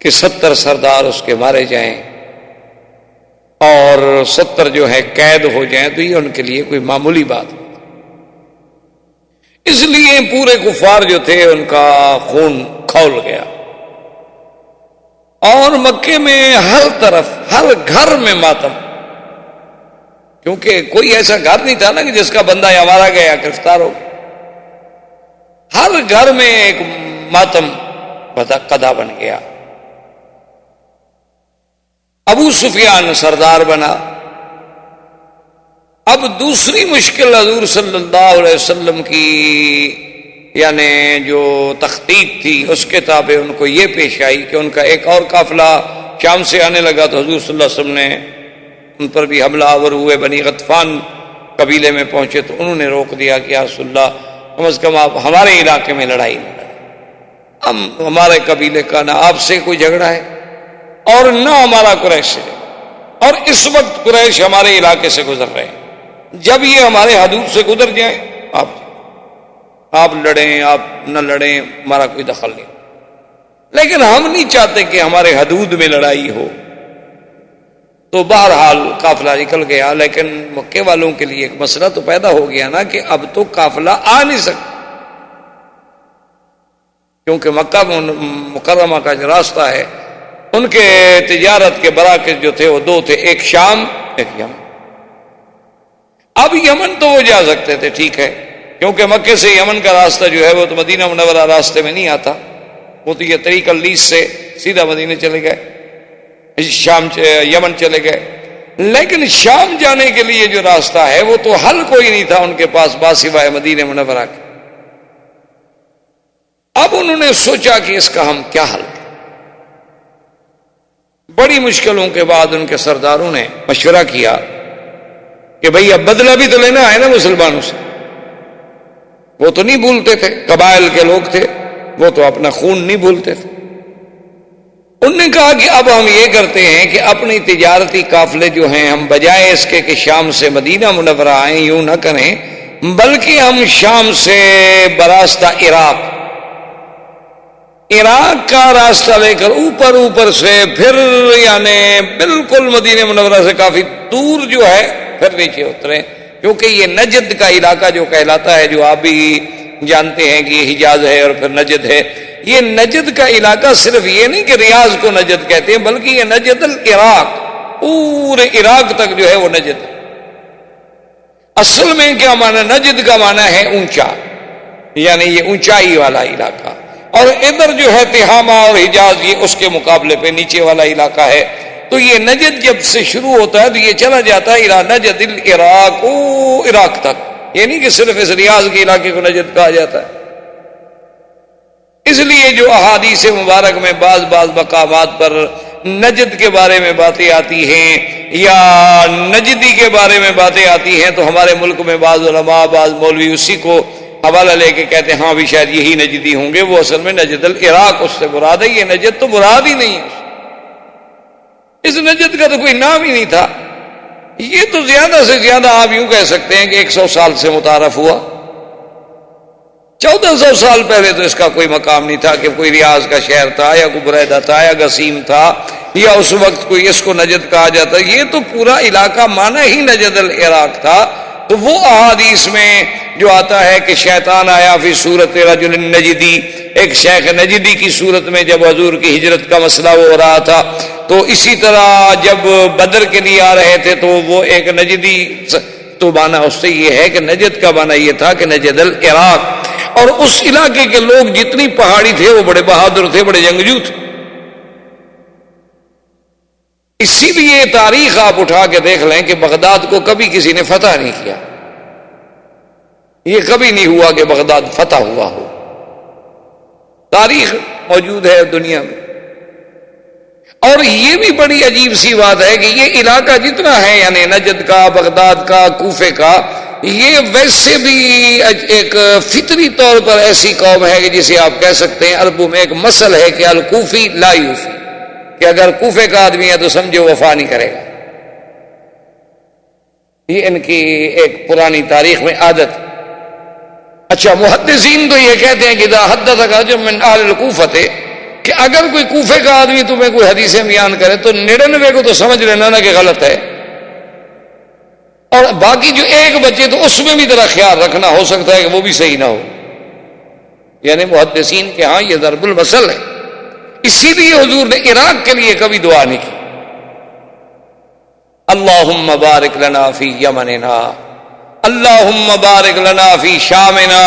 کہ 70 سردار اس کے مارے جائیں اور 70 جو ہے قید ہو جائیں، تو یہ ان کے لیے کوئی معمولی بات نہیں۔ اس لیے پورے کفار جو تھے ان کا خون کھول گیا، اور مکے میں ہر طرف، ہر گھر میں ماتم، کیونکہ کوئی ایسا گھر نہیں تھا نا کہ جس کا بندہ یا مارا گیا یا گرفتار ہو گیا۔ ہر گھر میں ایک ماتم قضا بن گیا۔ ابو سفیان سردار بنا۔ اب دوسری مشکل حضور صلی اللہ علیہ وسلم کی یعنی جو تخطیط تھی اس کے تابع ان کو یہ پیش آئی کہ ان کا ایک اور قافلہ شام سے آنے لگا، تو حضور صلی اللہ علیہ وسلم نے ان پر بھی حملہ آور ہوئے۔ بنی غطفان قبیلے میں پہنچے تو انہوں نے روک دیا کہ یا رسول اللہ کم از کم آپ ہمارے علاقے میں لڑائی نہ لڑیں، ہمارے قبیلے کا نہ آپ سے کوئی جھگڑا ہے اور نہ ہمارا قریش سے، اور اس وقت قریش ہمارے علاقے سے گزر رہے ہیں، جب یہ ہمارے حدود سے گزر جائیں آپ لڑیں، آپ نہ لڑیں، ہمارا کوئی دخل نہیں، لیکن ہم نہیں چاہتے کہ ہمارے حدود میں لڑائی ہو۔ تو بہرحال قافلہ نکل گیا، لیکن مکے والوں کے لیے ایک مسئلہ تو پیدا ہو گیا نا کہ اب تو قافلہ آ نہیں سکتا، کیونکہ مکہ مکرمہ کا جو راستہ ہے ان کے تجارت کے مراکز جو تھے وہ 2 تھے، ایک شام ایک یمن۔ اب یمن تو وہ جا سکتے تھے، ٹھیک ہے کیونکہ مکے سے یمن کا راستہ جو ہے وہ تو مدینہ منورہ راستے میں نہیں آتا، وہ تو یہ طریق اللیس سے سیدھا مدینہ چلے گئے، شام یمن چلے گئے، لیکن شام جانے کے لیے جو راستہ ہے وہ تو حل کوئی نہیں تھا ان کے پاس باسوائے مدینہ منورہ کے۔ اب انہوں نے سوچا کہ اس کا ہم کیا حل کریں۔ بڑی مشکلوں کے بعد ان کے سرداروں نے مشورہ کیا کہ بھئی اب بدلہ بھی تو لینا ہے نا مسلمانوں سے، وہ تو نہیں بھولتے تھے، قبائل کے لوگ تھے، وہ تو اپنا خون نہیں بھولتے تھے۔ انہوں نے کہا کہ اب ہم یہ کرتے ہیں کہ اپنی تجارتی قافلے جو ہیں ہم بجائے اس کے کہ شام سے مدینہ منورہ آئیں یوں نہ کریں، بلکہ ہم شام سے براستہ عراق کا راستہ لے کر اوپر سے پھر یعنی بالکل مدینہ منورہ سے کافی دور جو ہے پھر نیچے اتریں، کیونکہ یہ نجد کا علاقہ جو کہلاتا ہے، جو آپ بھی جانتے ہیں کہ یہ حجاز ہے اور پھر نجد ہے، یہ نجد کا علاقہ صرف یہ نہیں کہ ریاض کو نجد کہتے ہیں، بلکہ یہ نجد العراق، پورے عراق تک جو ہے وہ نجد ہے۔ اصل میں کیا معنی؟ نجد کا معنی ہے اونچا، یعنی یہ اونچائی والا علاقہ، اور ادھر جو ہے تہامہ اور حجاز یہ اس کے مقابلے پہ نیچے والا علاقہ ہے۔ تو یہ نجد جب سے شروع ہوتا ہے تو یہ چلا جاتا ہے الى نجد العراق، عراق تک، یہ نہیں کہ صرف اس ریاض کے علاقے کو نجد کہا جاتا ہے۔ اس لیے جو احادیث مبارک میں بعض مقامات پر نجد کے بارے میں باتیں آتی ہیں یا نجدی کے بارے میں باتیں آتی ہیں، تو ہمارے ملک میں بعض علماء بعض مولوی اسی کو حوالہ لے کے کہتے ہیں ہاں بھی شاید یہی نجدی ہوں گے، وہ اصل میں نجد العراق اس سے مراد ہے، یہ نجد تو مراد ہی نہیں ہے، اس نجد کا تو کوئی نام ہی نہیں تھا۔ یہ تو زیادہ سے زیادہ آپ یوں کہہ سکتے ہیں کہ 100 سال سے متعارف ہوا، 1400 سال پہلے تو اس کا کوئی مقام نہیں تھا کہ کوئی ریاض کا شہر تھا یا کوئی بریدہ تھا یا گسیم تھا یا اس وقت کوئی اس کو نجد کہا جاتا، یہ تو پورا علاقہ مانا ہی نجد العراق تھا۔ تو وہ احادیث میں جو آتا ہے کہ شیطان آیا فی صورت رجل نجدی، ایک شیخ نجدی کی صورت میں جب حضور کی ہجرت کا مسئلہ ہو رہا تھا، تو اسی طرح جب بدر کے لیے آ رہے تھے تو وہ ایک نجدی، تو مانا اس سے یہ ہے کہ نجد کا مانا یہ تھا کہ نجد العراق، اور اس علاقے کے لوگ جتنی پہاڑی تھے وہ بڑے بہادر تھے، بڑے جنگجو تھے۔ اسی لیے تاریخ آپ اٹھا کے دیکھ لیں کہ بغداد کو کبھی کسی نے فتح نہیں کیا، یہ کبھی نہیں ہوا کہ بغداد فتح ہوا ہو، تاریخ موجود ہے دنیا میں۔ اور یہ بھی بڑی عجیب سی بات ہے کہ یہ علاقہ جتنا ہے یعنی نجد کا، بغداد کا، کوفے کا، یہ ویسے بھی ایک فطری طور پر ایسی قوم ہے کہ جسے آپ کہہ سکتے ہیں، عربوں میں ایک مثل ہے کہ الکوفی لا یوفی، کہ اگر کوفے کا آدمی ہے تو سمجھو وفا نہیں کرے گا، یہ ان کی ایک پرانی تاریخ میں عادت۔ اچھا، محدثین تو یہ کہتے ہیں کہ اذا حدثک رجل من اہل الکوفۃ، کہ اگر کوئی کوفے کا آدمی تمہیں کوئی حدیثیں بیان کرے تو 99 کو تو سمجھ لینا نا کہ غلط ہے، اور باقی جو ایک بچے تو اس میں بھی ذرا خیال رکھنا، ہو سکتا ہے کہ وہ بھی صحیح نہ ہو، یعنی محدثین کے ہاں یہ ضرب المثل ہے۔ اسی لیے حضور نے عراق کے لیے کبھی دعا نہیں کی، اللہم بارک لنا فی یمننا، اللہم بارک لنا فی شامنا۔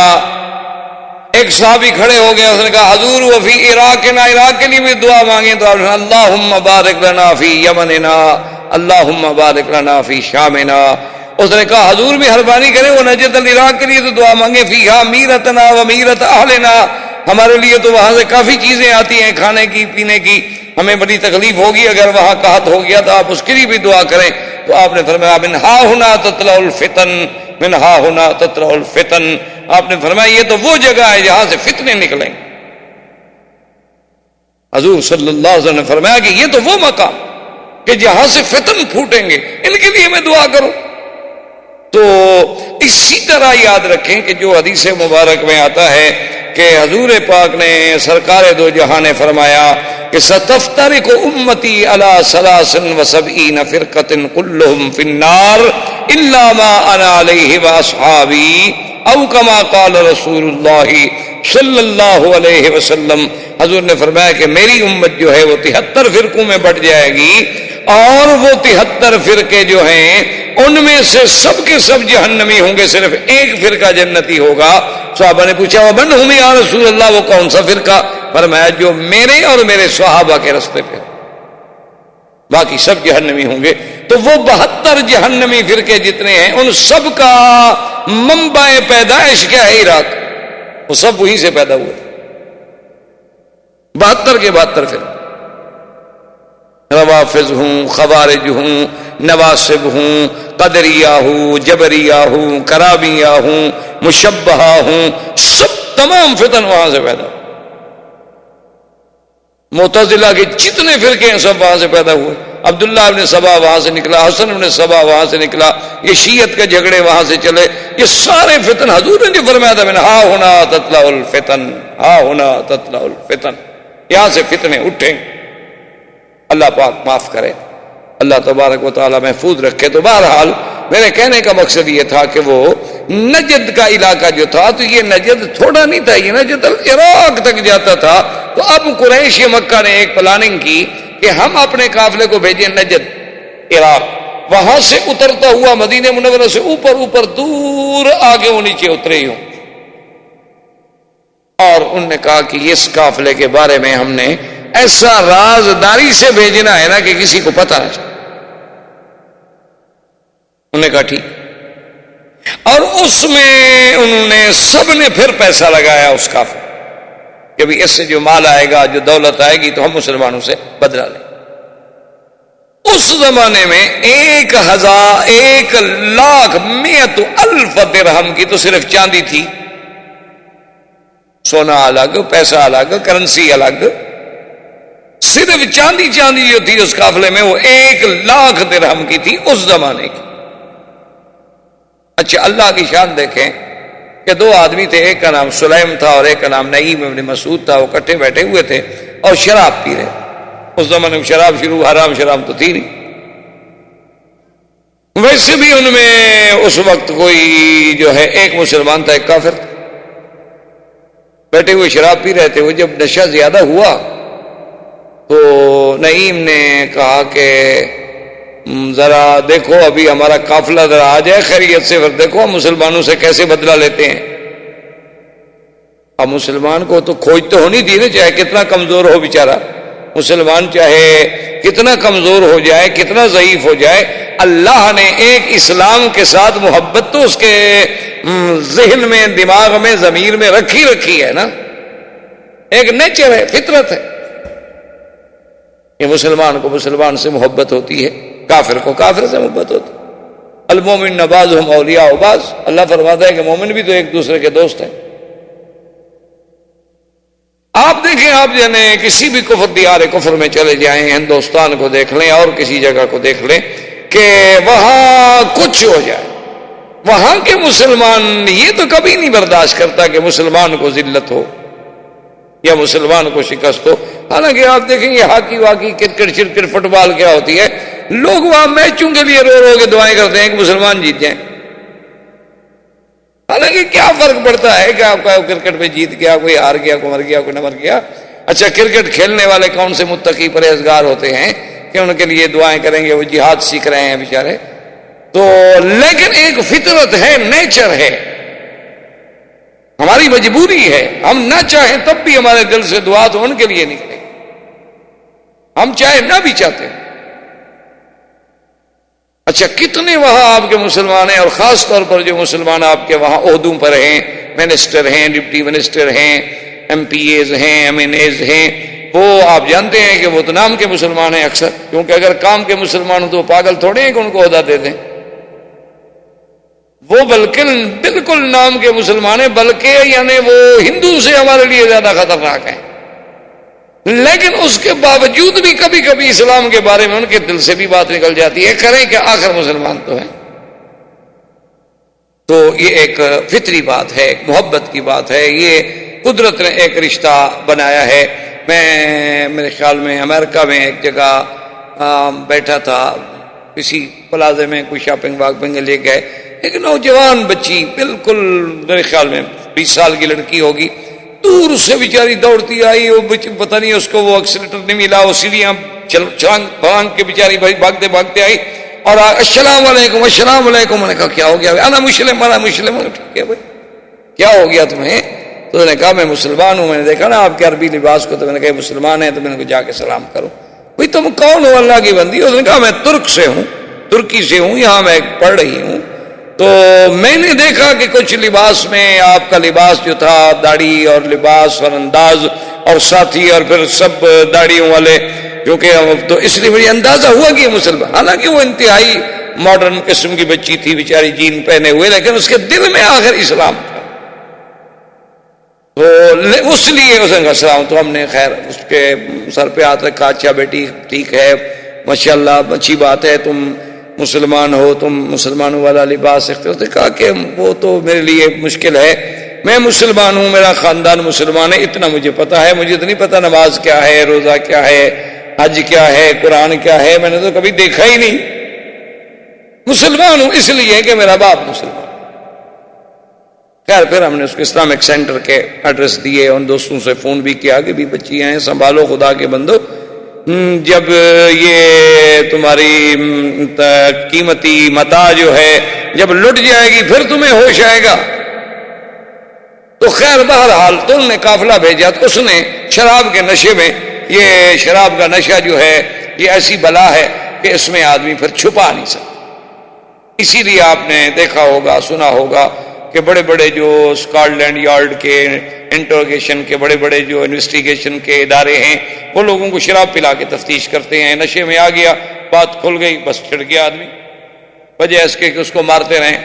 ایک صحابی کھڑے ہو گئے، اس نے کہا حضور وہ فی عراقنا، عراق کے لیے بھی دعا مانگیں، تو آپ نے اللہم بارک لنا فی یمننا، اللہم بارک لنا فی شامنا۔ اس نے کہا حضور بھی مہربانی کریں وہ نجد العراق کے لیے تو دعا مانگیں، فیہا میرتنا و میرت اہلنا، ہمارے لیے تو وہاں سے کافی چیزیں آتی ہیں کھانے کی پینے کی، ہمیں بڑی تکلیف ہوگی اگر وہاں قحط ہو گیا، تو آپ اس کے لیے بھی دعا کریں۔ تو آپ نے فرمایا من ہا ہنا تطلع الفتن، من ہا ہنا تطلع الفتن، آپ نے فرمایا یہ تو وہ جگہ ہے جہاں سے فتنے نکلیں۔ حضور صلی اللہ علیہ وسلم نے فرمایا کہ یہ تو وہ مقام کہ جہاں سے فتن پھوٹیں گے، ان کے لیے میں دعا کروں۔ تو اسی طرح یاد رکھیں کہ جو حدیث مبارک میں آتا ہے کہ حضور پاک نے سرکار دو جہاں نے فرمایا کہ ستفترق امتی علی 73 فرقۃ کلہم فی النار الا ما انا علیہ واصحابی، او کما قال رسول اللہ صلی اللہ علیہ وسلم۔ حضور نے فرمایا کہ میری امت جو ہے وہ 73 فرقوں میں بٹ جائے گی، اور وہ 73 فرقے جو ہیں ان میں سے سب کے سب جہنمی ہوں گے، صرف ایک فرقہ جنتی ہوگا۔ صحابہ نے پوچھا ومن ہم یا رسول اللہ، وہ کون سا فرقہ؟ فرمایا جو میرے اور میرے صحابہ کے راستے پہ، باقی سب جہنمی ہوں گے۔ تو وہ 72 جہنمی فرقے جتنے ہیں ان سب کا منبع پیدائش کیا ہے؟ عراق، وہ سب وہیں سے پیدا ہوئے، 72 کے 72 فرقے، روافض ہوں، خوارج ہوں، نواصب ہوں، قدریہ ہوں، جبریہ ہوں، کرابیہ ہوں، مشبہہ ہوں، سب تمام فتن وہاں سے پیدا ہوئے۔ معتزلہ کے جتنے فرقے ہیں سب وہاں سے پیدا ہوئے۔ عبداللہ ابن سبا وہاں سے نکلا، حسن ابن سبا وہاں سے نکلا، یہ شیعت کے جھگڑے وہاں سے چلے، یہ سارے فتن حضور نے جو فرمایا تھا میں ہا ہونا تطلع الفتن، ہا ہونا تطلع الفتن، یہاں سے فتنے اٹھیں۔ اللہ پاک معاف کرے، اللہ تبارک و تعالی محفوظ رکھے۔ تو بہرحال میرے کہنے کا مقصد یہ تھا کہ وہ نجد کا علاقہ جو تھا، تو یہ نجد تھوڑا نہیں تھا، یہ نجد عراق تک جاتا تھا۔ تو اب قریش مکہ نے ایک پلاننگ کی کہ ہم اپنے قافلے کو بھیجیں نجد، عراق، وہاں سے اترتا ہوا مدینہ منورہ سے اوپر اوپر دور آگے وہ نیچے اترے ہی ہوں۔ اور انہوں نے کہا کہ اس قافلے کے بارے میں ہم نے ایسا رازداری سے بھیجنا ہے نا کہ کسی کو پتہ نہ چلے۔ انہوں نے کہا ٹھیک، اور اس میں انہوں نے سب نے پھر پیسہ لگایا اس قافلے کہ بھی اس سے جو مال آئے گا، جو دولت آئے گی تو ہم مسلمانوں سے بدلہ لیں۔ اس زمانے میں 1,100,000 درہم کی تو صرف چاندی تھی، سونا الگ، پیسہ الگ، کرنسی الگ، صرف چاندی جو تھی اس قافلے میں وہ 1,00,000 درہم کی تھی اس زمانے کی۔ اچھا اللہ کی شان دیکھیں کہ 2 آدمی تھے، ایک کا نام سلیم تھا اور ایک کا نام نعیم ابن مسعود تھا، وہ کٹھے بیٹھے ہوئے تھے اور شراب پی رہے۔ اس زمانے میں شراب شروع، حرام شراب تو تھی نہیں، ویسے بھی ان میں اس وقت کوئی جو ہے ایک مسلمان تھا، ایک کافر تھا، بیٹھے ہوئے شراب پی رہے تھے۔ وہ جب نشہ زیادہ ہوا تو نعیم نے کہا کہ ذرا دیکھو ابھی ہمارا قافلہ ذرا آ جائے خیریت سے، پھر دیکھو ہم مسلمانوں سے کیسے بدلہ لیتے ہیں۔ اب مسلمان کو تو کھوج تو ہونی تھی نا، چاہے کتنا کمزور ہو بیچارہ مسلمان، چاہے کتنا کمزور ہو جائے، کتنا ضعیف ہو جائے، اللہ نے ایک اسلام کے ساتھ محبت تو اس کے ذہن میں، دماغ میں، ضمیر میں رکھی ہے نا، ایک نیچر ہے، فطرت ہے کہ مسلمان کو مسلمان سے محبت ہوتی ہے، کافر کو کافر سے محبت ہوتی ہے۔ المومن بعضهم اولیاء بعض، اللہ فرماتا ہے کہ مومن بھی تو ایک دوسرے کے دوست ہیں۔ آپ دیکھیں، آپ جانے کسی بھی کفر دیار کفر میں چلے جائیں، ہندوستان کو دیکھ لیں اور کسی جگہ کو دیکھ لیں کہ وہاں کچھ ہو جائے، وہاں کے مسلمان یہ تو کبھی نہیں برداشت کرتا کہ مسلمان کو ذلت ہو یا مسلمان کو شکست ہو۔ حالانکہ آپ دیکھیں یہ ہاکی واکی، کرکٹ شرکٹ، فٹ بال کیا ہوتی ہے، لوگ وہاں میچوں کے لیے رو کے دعائیں کرتے ہیں کہ مسلمان جیت جائیں۔ حالانکہ کیا فرق پڑتا ہے کہ آپ کا کرکٹ میں جیت گیا، کوئی ہار گیا، کوئی مر گیا، کوئی نہ مر گیا۔ اچھا کرکٹ کھیلنے والے کون سے متقی پرہیزگار ہوتے ہیں کہ ان کے لیے دعائیں کریں گے، وہ جہاد سیکھ رہے ہیں بیچارے۔ تو لیکن ایک فطرت ہے، نیچر ہے، ہماری مجبوری ہے، ہم نہ چاہیں تب بھی ہمارے دل سے دعا تو ان کے لیے نکلے، ہم چاہے نہ بھی چاہتے ہیں۔ اچھا کتنے وہاں آپ کے مسلمان ہیں، اور خاص طور پر جو مسلمان آپ کے وہاں عہدوں پر ہیں، منسٹر ہیں، ڈپٹی منسٹر ہیں، ایم پی ایز ہیں، ایم این ایز ہیں، وہ آپ جانتے ہیں کہ وہ تو نام کے مسلمان ہیں اکثر، کیونکہ اگر کام کے مسلمان ہوں تو پاگل تھوڑے ہیں کہ ان کو عہدہ دے دیں، وہ بالکل نام کے مسلمان ہیں، بلکہ یعنی وہ ہندو سے ہمارے لیے زیادہ خطرناک ہیں۔ لیکن اس کے باوجود بھی کبھی کبھی اسلام کے بارے میں ان کے دل سے بھی بات نکل جاتی ہے، کریں کہ آخر مسلمان تو ہیں۔ تو یہ ایک فطری بات ہے، ایک محبت کی بات ہے، یہ قدرت نے ایک رشتہ بنایا ہے۔ میں میرے خیال میں امریکہ میں ایک جگہ بیٹھا تھا، کسی پلازے میں کوئی شاپنگ واپنگ لے گئے، ایک نوجوان بچی، بالکل میرے خیال میں 20 سال کی لڑکی ہوگی، دور سے بیچاری دوڑتی آئی، وہ پتہ نہیں اس کو وہ ایکسیلیٹر نہیں ملا، وہ سیڑھیاں پھلانگ کے بیچاری بھائی بھاگتے بھاگتے آئی اور السلام علیکم السلام علیکم. میں نے کہا کیا ہو گیا؟ انا مسلم انا مسلم. ٹھیک ہے بھائی کیا ہو گیا تمہیں؟ تو نے کہا میں مسلمان ہوں. میں نے دیکھا نا آپ کے عربی لباس کو تو میں نے کہا مسلمان ہیں تو میں نے کہا جا کے سلام کرو. بھائی تم کون ہو اللہ کی بندی؟ اس نے کہا میں ترک سے ہوں, ترکی سے ہوں, یہاں میں پڑھ رہی ہوں. تو میں نے دیکھا کہ کچھ لباس میں آپ کا لباس جو تھا داڑھی اور لباس اور انداز اور ساتھی اور پھر سب داڑھیوں والے, کیونکہ تو اس لیے مجھے اندازہ ہوا کہ یہ مسلمان, حالانکہ وہ انتہائی ماڈرن قسم کی بچی تھی بیچاری جین پہنے ہوئے, لیکن اس کے دل میں آخر اسلام تھا. تو اس لیے اس نے کہا السلام. تو ہم نے خیر اس کے سر پہ ہاتھ رکھا, اچھا بیٹی ٹھیک ہے ماشاءاللہ اچھی بات ہے تم مسلمان ہو, تم مسلمانوں والا لباس اختیار. اس نے کہا کہ وہ تو میرے لیے مشکل ہے, میں مسلمان ہوں, میرا خاندان مسلمان ہے, اتنا مجھے پتا ہے. مجھے تو نہیں پتا نماز کیا ہے, روزہ کیا ہے, حج کیا ہے, قرآن کیا ہے, میں نے تو کبھی دیکھا ہی نہیں. مسلمان ہوں اس لیے کہ میرا باپ مسلمان. خیر پھر ہم نے اس کو اسلامک سینٹر کے ایڈریس دیے, ان دوستوں سے فون بھی کیا کہ بھی بچی ہیں سنبھالو خدا کے بندو, جب یہ تمہاری قیمتی متاع جو ہے جب لٹ جائے گی پھر تمہیں ہوش آئے گا. تو خیر بہرحال تو انہوں نے قافلہ بھیجا. تو اس نے شراب کے نشے میں, یہ شراب کا نشہ جو ہے یہ ایسی بلا ہے کہ اس میں آدمی پھر چھپا نہیں سکتا. اسی لیے آپ نے دیکھا ہوگا سنا ہوگا کہ بڑے بڑے جو اسکاٹ لینڈ یارڈ کے انٹروگیشن کے بڑے بڑے جو انویسٹیگیشن کے ادارے ہیں وہ لوگوں کو شراب پلا کے تفتیش کرتے ہیں. نشے میں آ گیا, بات کھل گئی, بس چڑھ گیا آدمی, وجہ اس کے کہ اس کو مارتے رہیں.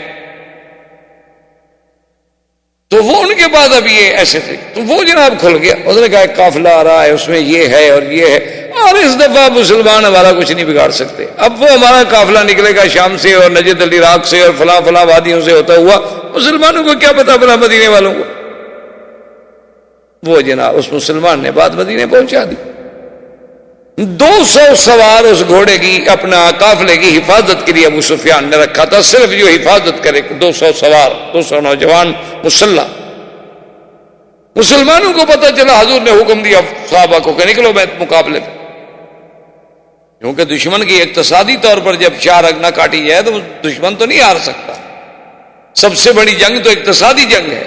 تو وہ ان کے بعد اب یہ ایسے تھے, تو وہ جناب کھل گیا. اس نے کہا ایک قافلہ آ رہا ہے اس میں یہ ہے اور یہ ہے, اور اس دفعہ مسلمان ہمارا کچھ نہیں بگاڑ سکتے. اب وہ ہمارا قافلہ نکلے گا شام سے اور نجد العراق سے اور فلاں فلاں وادیوں سے ہوتا ہوا, مسلمانوں کو کیا پتا بلا مدینے والوں کو. وہ جناب اس مسلمان نے بات مدینے پہنچا دی. 200 سوار اس گھوڑے کی اپنا قافلے کی حفاظت کے لیے ابو سفیان نے رکھا تھا, صرف جو حفاظت کرے. 200 سوار, 200 نوجوان مسلح. مسلمانوں کو پتہ چلا حضور نے حکم دیا صحابہ کو کہ نکلو بیت مقابلے پہ, کیونکہ دشمن کی اقتصادی طور پر جب شارک نہ کاٹی جائے تو دشمن تو نہیں ہار سکتا. سب سے بڑی جنگ تو اقتصادی جنگ ہے.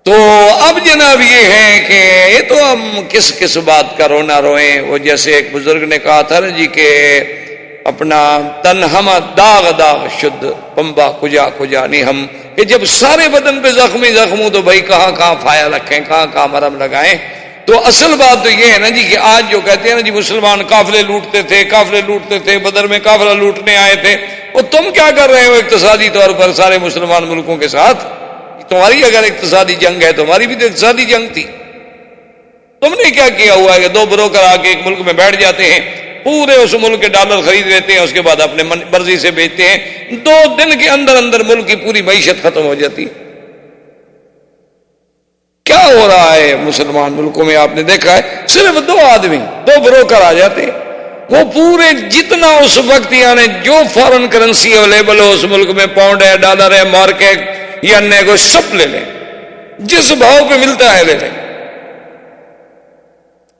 تو اب جناب یہ ہے کہ یہ تو ہم کس بات کا رونا روئیں. وہ جیسے ایک بزرگ نے کہا تھا نا جی کہ اپنا تن ہم داغ داغ شد پمبا کجا کجا نہیں ہم, کہ جب سارے بدن پہ زخمی زخم ہو تو بھائی کہاں کہاں پھایا رکھیں, کہاں کہاں مرہم لگائیں. تو اصل بات تو یہ ہے نا جی کہ آج جو کہتے ہیں نا جی مسلمان قافلے لوٹتے تھے, قافلے لوٹتے تھے, بدر میں قافلہ لوٹنے آئے تھے, وہ تم کیا کر رہے ہو اقتصادی طور پر سارے مسلمان ملکوں کے ساتھ؟ تمہاری اگر اقتصادی جنگ ہے تو ہماری بھی تو اقتصادی جنگ تھی. تم نے کیا کیا ہوا ہے کہ 2 بروکر آ کے ایک ملک میں بیٹھ جاتے ہیں, پورے اس ملک کے ڈالر خرید لیتے ہیں, اس کے بعد اپنے مرضی سے بیچتے ہیں, 2 دن کے اندر اندر ملک کی پوری معیشت ختم ہو جاتی. کیا ہو رہا ہے مسلمان ملکوں میں؟ آپ نے دیکھا ہے صرف 2 آدمی 2 بروکر آ جاتے ہیں, وہ پورے جتنا اس وقت یعنی جو فارن کرنسی اویلیبل ہو اس ملک میں, پاؤنڈ ہے, ڈالر ہے, مارک ہے یا نئے کو سب لے لیں, جس بھاؤ پہ ملتا ہے لے لیں.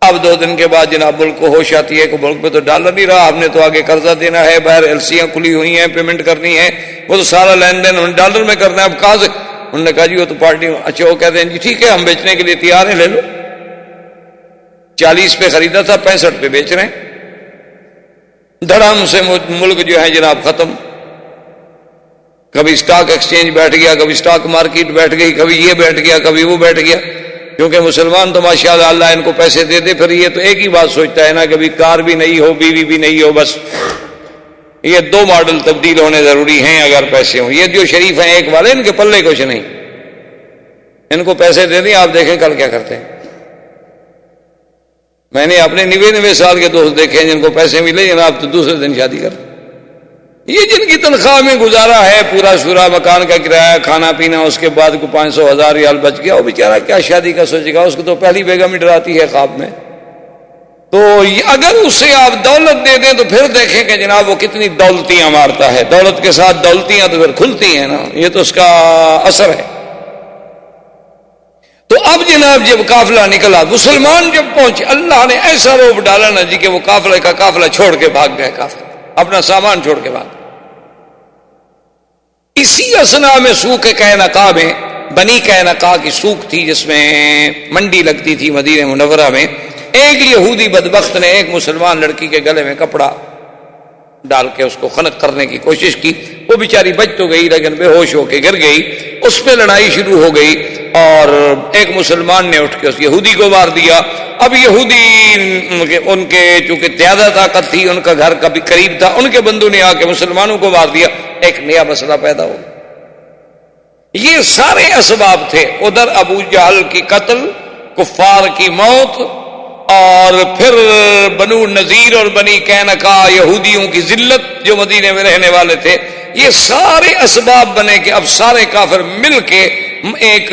اب 2 دن کے بعد جناب ملک کو ہوش آتی ہے کہ ملک پہ تو ڈالر نہیں رہا, ہم نے تو آگے قرضہ دینا ہے, باہر ایلسیاں کھلی ہوئی ہیں, پیمنٹ کرنی ہے, وہ تو سارا لین دین ہم ڈالر میں کرنا ہے. اب کہاں سے؟ انہوں نے کہا جی وہ تو پارٹی, اچھا وہ کہتے ہیں جی ٹھیک ہے ہم بیچنے کے لیے تیار ہیں, لے لو. 40 پہ خریدا تھا 65 پہ بیچ رہے ہیں. دھڑام سے ملک جو ہے جناب ختم. کبھی سٹاک ایکسچینج بیٹھ گیا, کبھی سٹاک مارکیٹ بیٹھ گئی, کبھی یہ بیٹھ گیا, کبھی وہ بیٹھ گیا. کیونکہ مسلمان تو ماشاءاللہ اللہ ان کو پیسے دے دے, پھر یہ تو ایک ہی بات سوچتا ہے نا کہ کار بھی نہیں ہو, بیوی بھی نہیں ہو, بس یہ 2 ماڈل تبدیل ہونے ضروری ہیں اگر پیسے ہوں. یہ جو شریف ہیں ایک والے, ان کے پلے کچھ نہیں, ان کو پیسے دے دیں, آپ دیکھیں کل کیا کرتے ہیں. میں نے اپنے 99 سال کے دوست دیکھے ہیں جن کو پیسے ملے جناب تو دوسرے دن شادی کرتے. یہ جن کی تنخواہ میں گزارا ہے پورا سورا, مکان کا کرایہ, کھانا پینا, اس کے بعد کو 500,000 ریال بچ گیا, وہ بیچارہ کیا شادی کا سوچے گا؟ اس کو تو پہلی بیگم ہی ڈراتی ہے خواب میں. تو اگر اسے آپ دولت دے دیں تو پھر دیکھیں کہ جناب وہ کتنی دولتیاں مارتا ہے. دولت کے ساتھ دولتیاں تو پھر کھلتی ہیں نا, یہ تو اس کا اثر ہے. تو اب جناب جب قافلہ نکلا، مسلمان جب پہنچے، اللہ نے ایسا روب ڈالا نا جی کہ وہ قافلے کا قافلہ چھوڑ کے بھاگ گئے، قافلہ اپنا سامان چھوڑ کے بھاگ گئے۔ اسی اثنا میں سوق قینقاع میں، بنی قینقاع کی سوق تھی جس میں منڈی لگتی تھی مدینہ منورہ میں، ایک یہودی بدبخت نے ایک مسلمان لڑکی کے گلے میں کپڑا ڈال کے اس کو خنق کرنے کی کوشش کی، وہ بیچاری بچ تو گئی لیکن بے ہوش ہو کے گر گئی، اس پہ لڑائی شروع ہو گئی اور ایک مسلمان نے اٹھ کے اس یہودی کو مار دیا۔ اب یہودی ان کے چونکہ زیادہ طاقت تھی، ان کا گھر کبھی قریب تھا، ان کے بندوں نے آ کے مسلمانوں کو مار دیا، ایک نیا مسئلہ پیدا ہو۔ یہ سارے اسباب تھے، ادھر ابو جہل کی قتل، کفار کی موت، اور پھر بنو نذیر اور بنی قینقاع یہودیوں کی ذلت جو مدینے میں رہنے والے تھے، یہ سارے اسباب بنے کہ اب سارے کافر مل کے ایک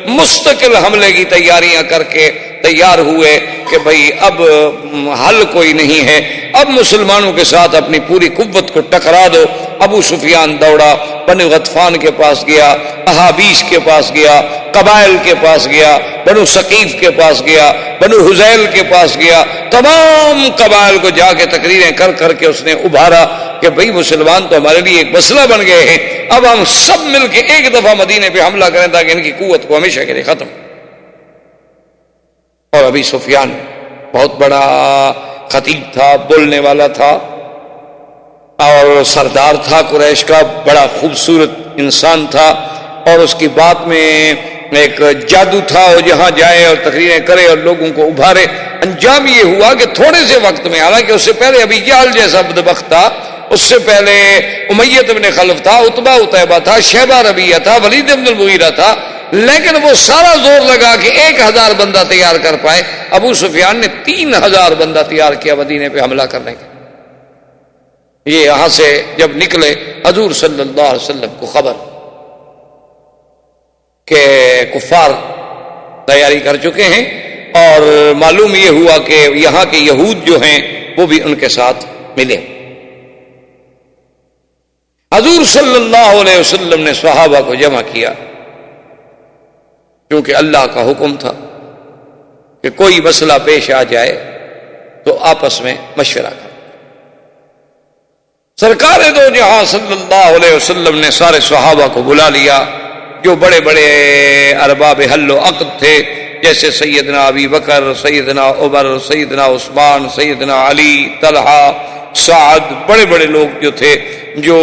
مستقل حملے کی تیاریاں کر کے تیار ہوئے کہ بھئی اب حل کوئی نہیں ہے، اب مسلمانوں کے ساتھ اپنی پوری قوت کو ٹکرا دو۔ ابو سفیان دوڑا، بنو غطفان کے پاس گیا، احابیش کے پاس گیا، قبائل کے پاس گیا، بنو ثقیف کے پاس گیا، بنو حذیل کے پاس گیا، تمام قبائل کو جا کے تقریریں کر کر کے اس نے ابھارا کہ بھئی مسلمان تو ہمارے لیے ایک مسئلہ بن گئے ہیں، اب ہم سب مل کے ایک دفعہ مدینے پہ حملہ کریں تاکہ ان کی قوت کو ہمیشہ کے لیے ختم۔ اور ابی سفیان بہت بڑا خطیب تھا، بولنے والا تھا اور سردار تھا قریش کا، بڑا خوبصورت انسان تھا، اور اس کی بات میں ایک جادو تھا، وہ جہاں جائے اور تقریریں کرے اور لوگوں کو ابھارے۔ انجام یہ ہوا کہ تھوڑے سے وقت میں، حالانکہ اس سے پہلے ابی جہل جیسا بدبخت تھا، اس سے پہلے امیہ بن خلف تھا، عتبہ عتیبہ تھا، شیبہ ربیعہ تھا، ولید بن المغیرہ تھا، لیکن وہ سارا زور لگا کہ 1000 بندہ تیار کر پائے۔ ابو سفیان نے 3000 بندہ تیار کیا مدینے پہ حملہ کرنے کے۔ یہ یہاں سے جب نکلے حضور صلی اللہ علیہ وسلم کو خبر کہ کفار تیاری کر چکے ہیں، اور معلوم یہ ہوا کہ یہاں کے یہود جو ہیں وہ بھی ان کے ساتھ ملے۔ حضور صلی اللہ علیہ وسلم نے صحابہ کو جمع کیا، کیونکہ اللہ کا حکم تھا کہ کوئی مسئلہ پیش آ جائے تو آپس میں مشورہ کرو۔ سرکار دو جہاں صلی اللہ علیہ وسلم نے سارے صحابہ کو بلا لیا، جو بڑے بڑے ارباب حل و عقد تھے، جیسے سیدنا ابی بکر، سیدنا عمر، سیدنا عثمان، سیدنا علی، طلحہ، سعد، بڑے بڑے لوگ جو تھے، جو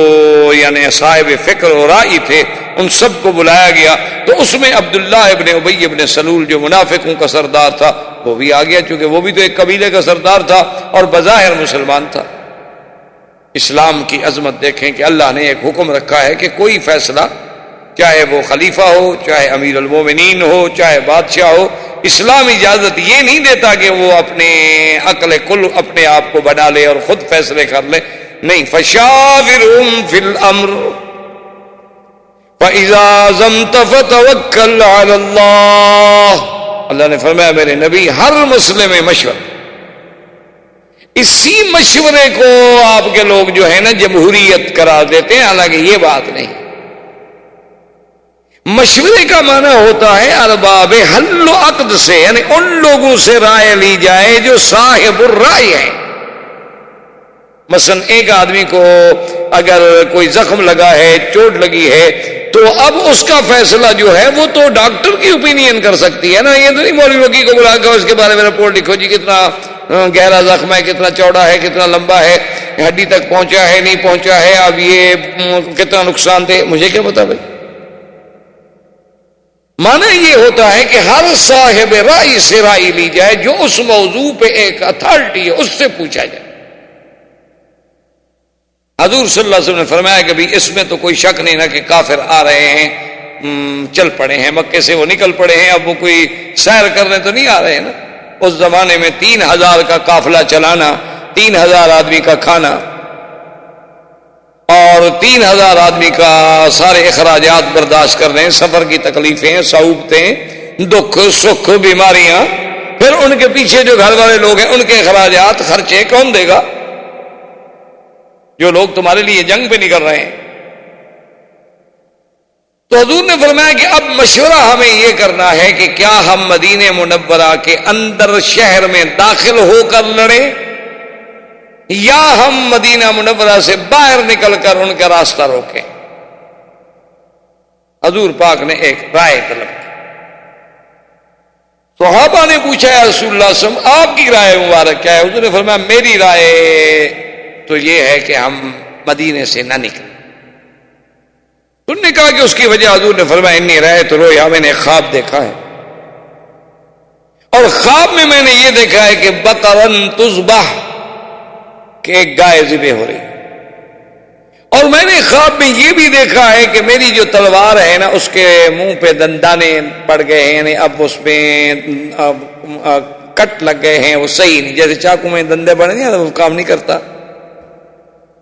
یعنی صاحب فکر و رائی تھے، ان سب کو بلایا گیا۔ تو اس میں عبداللہ ابن ابی ابن سلول جو منافقوں کا سردار تھا وہ بھی آ گیا، چونکہ وہ بھی تو ایک قبیلے کا سردار تھا اور بظاہر مسلمان تھا۔ اسلام کی عظمت دیکھیں کہ اللہ نے ایک حکم رکھا ہے کہ کوئی فیصلہ، چاہے وہ خلیفہ ہو، چاہے امیر المومنین ہو، چاہے بادشاہ ہو، اسلام اجازت یہ نہیں دیتا کہ وہ اپنے عقل کل اپنے آپ کو بنا لے اور خود فیصلے کر لے، نہیں۔ فشاورہم فی الامر فاذا عزمت فتوکل علی اللہ، اللہ نے فرمایا میرے نبی ہر مسئلے میں مشورہ۔ اسی مشورے کو آپ کے لوگ جو ہے نا جمہوریت قرار دیتے ہیں، حالانکہ یہ بات نہیں۔ مشورے کا معنی ہوتا ہے ارباب حل و عقد سے، یعنی ان لوگوں سے رائے لی جائے جو صاحب الرائے ہیں۔ مثلا ایک آدمی کو اگر کوئی زخم لگا ہے، چوٹ لگی ہے، تو اب اس کا فیصلہ جو ہے وہ تو ڈاکٹر کی اوپینین کر سکتی ہے نا، یہ تو نہیں مولوی وکیل کو بلا کر اس کے بارے میں رپورٹ لکھو جی کتنا گہرا زخم ہے، کتنا چوڑا ہے، کتنا لمبا ہے، ہڈی تک پہنچا ہے نہیں پہنچا ہے، اب یہ کتنا نقصان دہ، مجھے کیا پتا بھائی۔ معنی یہ ہوتا ہے کہ ہر صاحب رائے سے رائے لی جائے، جو اس موضوع پہ ایک اتھارٹی ہے اس سے پوچھا جائے۔ حضور صلی اللہ علیہ وسلم نے فرمایا کہ بھی اس میں تو کوئی شک نہیں نا کہ کافر آ رہے ہیں، چل پڑے ہیں مکے سے، وہ نکل پڑے ہیں، اب وہ کوئی سیر کرنے تو نہیں آ رہے ہیں نا۔ اس زمانے میں 3000 کا قافلہ چلانا، 3000 آدمی کا کھانا اور 3000 آدمی کا سارے اخراجات برداشت کر رہے ہیں، سفر کی تکلیفیں، صعوبتیں، دکھ سکھ، بیماریاں، پھر ان کے پیچھے جو گھر والے لوگ ہیں ان کے اخراجات، خرچے کون دے گا؟ جو لوگ تمہارے لیے جنگ پہ نکل رہے ہیں۔ تو حضور نے فرمایا کہ اب مشورہ ہمیں یہ کرنا ہے کہ کیا ہم مدینہ منورہ کے اندر شہر میں داخل ہو کر لڑیں یا ہم مدینہ منورہ سے باہر نکل کر ان کا راستہ روکیں. حضور پاک نے ایک رائے طلب کی. صحابہ نے پوچھا یا رسول اللہ صلی اللہ علیہ وسلم آپ کی رائے مبارک کیا ہے؟ حضور نے فرمایا میری رائے تو یہ ہے کہ ہم مدینے سے نہ نکلیں. انہوں نے کہا کہ اس کی وجہ حضور نے فرمایا انی رأیت رؤیا، میں نے خواب دیکھا ہے اور خواب میں نے یہ دیکھا ہے کہ بقرن تذبح، کہ ایک گائے ذبح ہو رہی ہے، اور میں نے خواب میں یہ بھی دیکھا ہے کہ میری جو تلوار ہے نا اس کے منہ پہ دندانے پڑ گئے ہیں، یعنی اب اس میں کٹ لگ گئے ہیں، وہ صحیح نہیں، جیسے چاقو میں دندے پڑے نہیں وہ کام نہیں کرتا،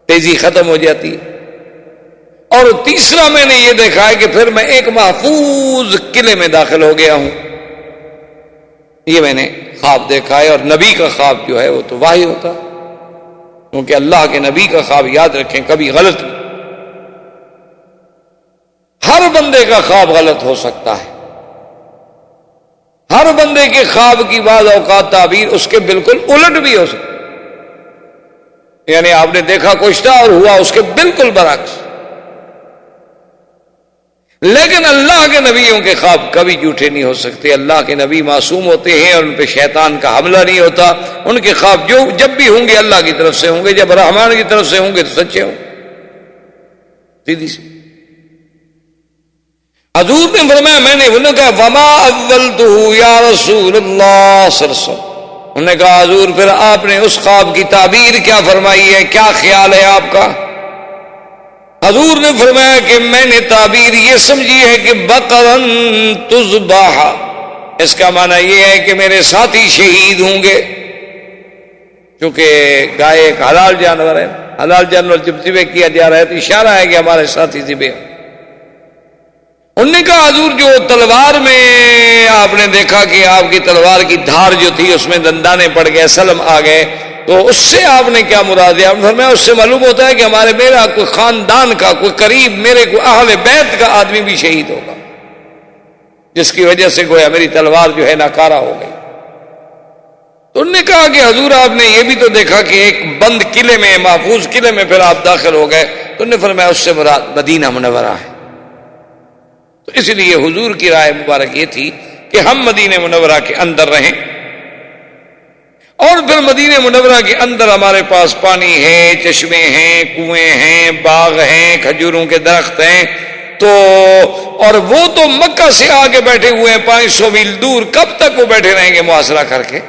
تیزی ختم ہو جاتی ہے. اور تیسرا میں نے یہ دیکھا ہے کہ پھر میں ایک محفوظ قلعے میں داخل ہو گیا ہوں. یہ میں نے خواب دیکھا ہے، اور نبی کا خواب جو ہے وہ تو واہی ہوتا، کیونکہ اللہ کے نبی کا خواب یاد رکھیں کبھی غلط نہیں. ہر بندے کا خواب غلط ہو سکتا ہے، ہر بندے کے خواب کی بعض اوقات تعبیر اس کے بالکل الٹ بھی ہو سکتی، یعنی آپ نے دیکھا کچھ تھا اور ہوا اس کے بالکل برعکس. لیکن اللہ کے نبیوں کے خواب کبھی جھوٹے نہیں ہو سکتے. اللہ کے نبی معصوم ہوتے ہیں اور ان پہ شیطان کا حملہ نہیں ہوتا. ان کے خواب جو جب بھی ہوں گے اللہ کی طرف سے ہوں گے، جب رحمان کی طرف سے ہوں گے تو سچے ہوں. سیدھی سی. حضور نے فرمایا میں نے انہوں نے کہا وما اولتہ یا رسول اللہ صلی اللہ علیہ وسلم. انہوں نے کہا حضور پھر آپ نے اس خواب کی تعبیر کیا فرمائی ہے، کیا خیال ہے آپ کا؟ حضور نے فرمایا کہ میں نے تعبیر یہ سمجھی ہے کہ بقرن تذبح، اس کا معنی یہ ہے کہ میرے ساتھی شہید ہوں گے، کیونکہ گائے ایک حلال جانور ہے، حلال جانور جب ذبح کیا جا رہا ہے تو اشارہ ہے کہ ہمارے ساتھی ذبح. انہوں نے کہا حضور جو تلوار میں آپ نے دیکھا کہ آپ کی تلوار کی دھار جو تھی اس میں دندانے پڑ گئے، سلم آ گئے، تو اس سے آپ نے کیا مراد ہے؟ فرمایا اس سے معلوم ہوتا ہے کہ میرا کوئی خاندان کا کوئی قریب میرے کوئی اہل بیت کا آدمی بھی شہید ہوگا، جس کی وجہ سے گویا میری تلوار جو ہے ناکارہ ہو گئی. تو انہوں نے کہا کہ حضور آپ نے یہ بھی تو دیکھا کہ ایک بند قلعے میں، محفوظ قلعے میں پھر آپ داخل ہو گئے. تو انہوں نے فرمایا اس سے مراد مدینہ منورہ ہے. تو اس لیے حضور کی رائے مبارک یہ تھی کہ ہم مدینہ منورہ کے اندر رہیں، اور پھر مدینہ منورہ کے اندر ہمارے پاس پانی ہے، چشمے ہیں، کنویں ہیں، باغ ہیں، کھجوروں کے درخت ہیں. تو اور وہ تو مکہ سے آگے بیٹھے ہوئے ہیں 500 میل دور، کب تک وہ بیٹھے رہیں گے محاصرہ کر کے؟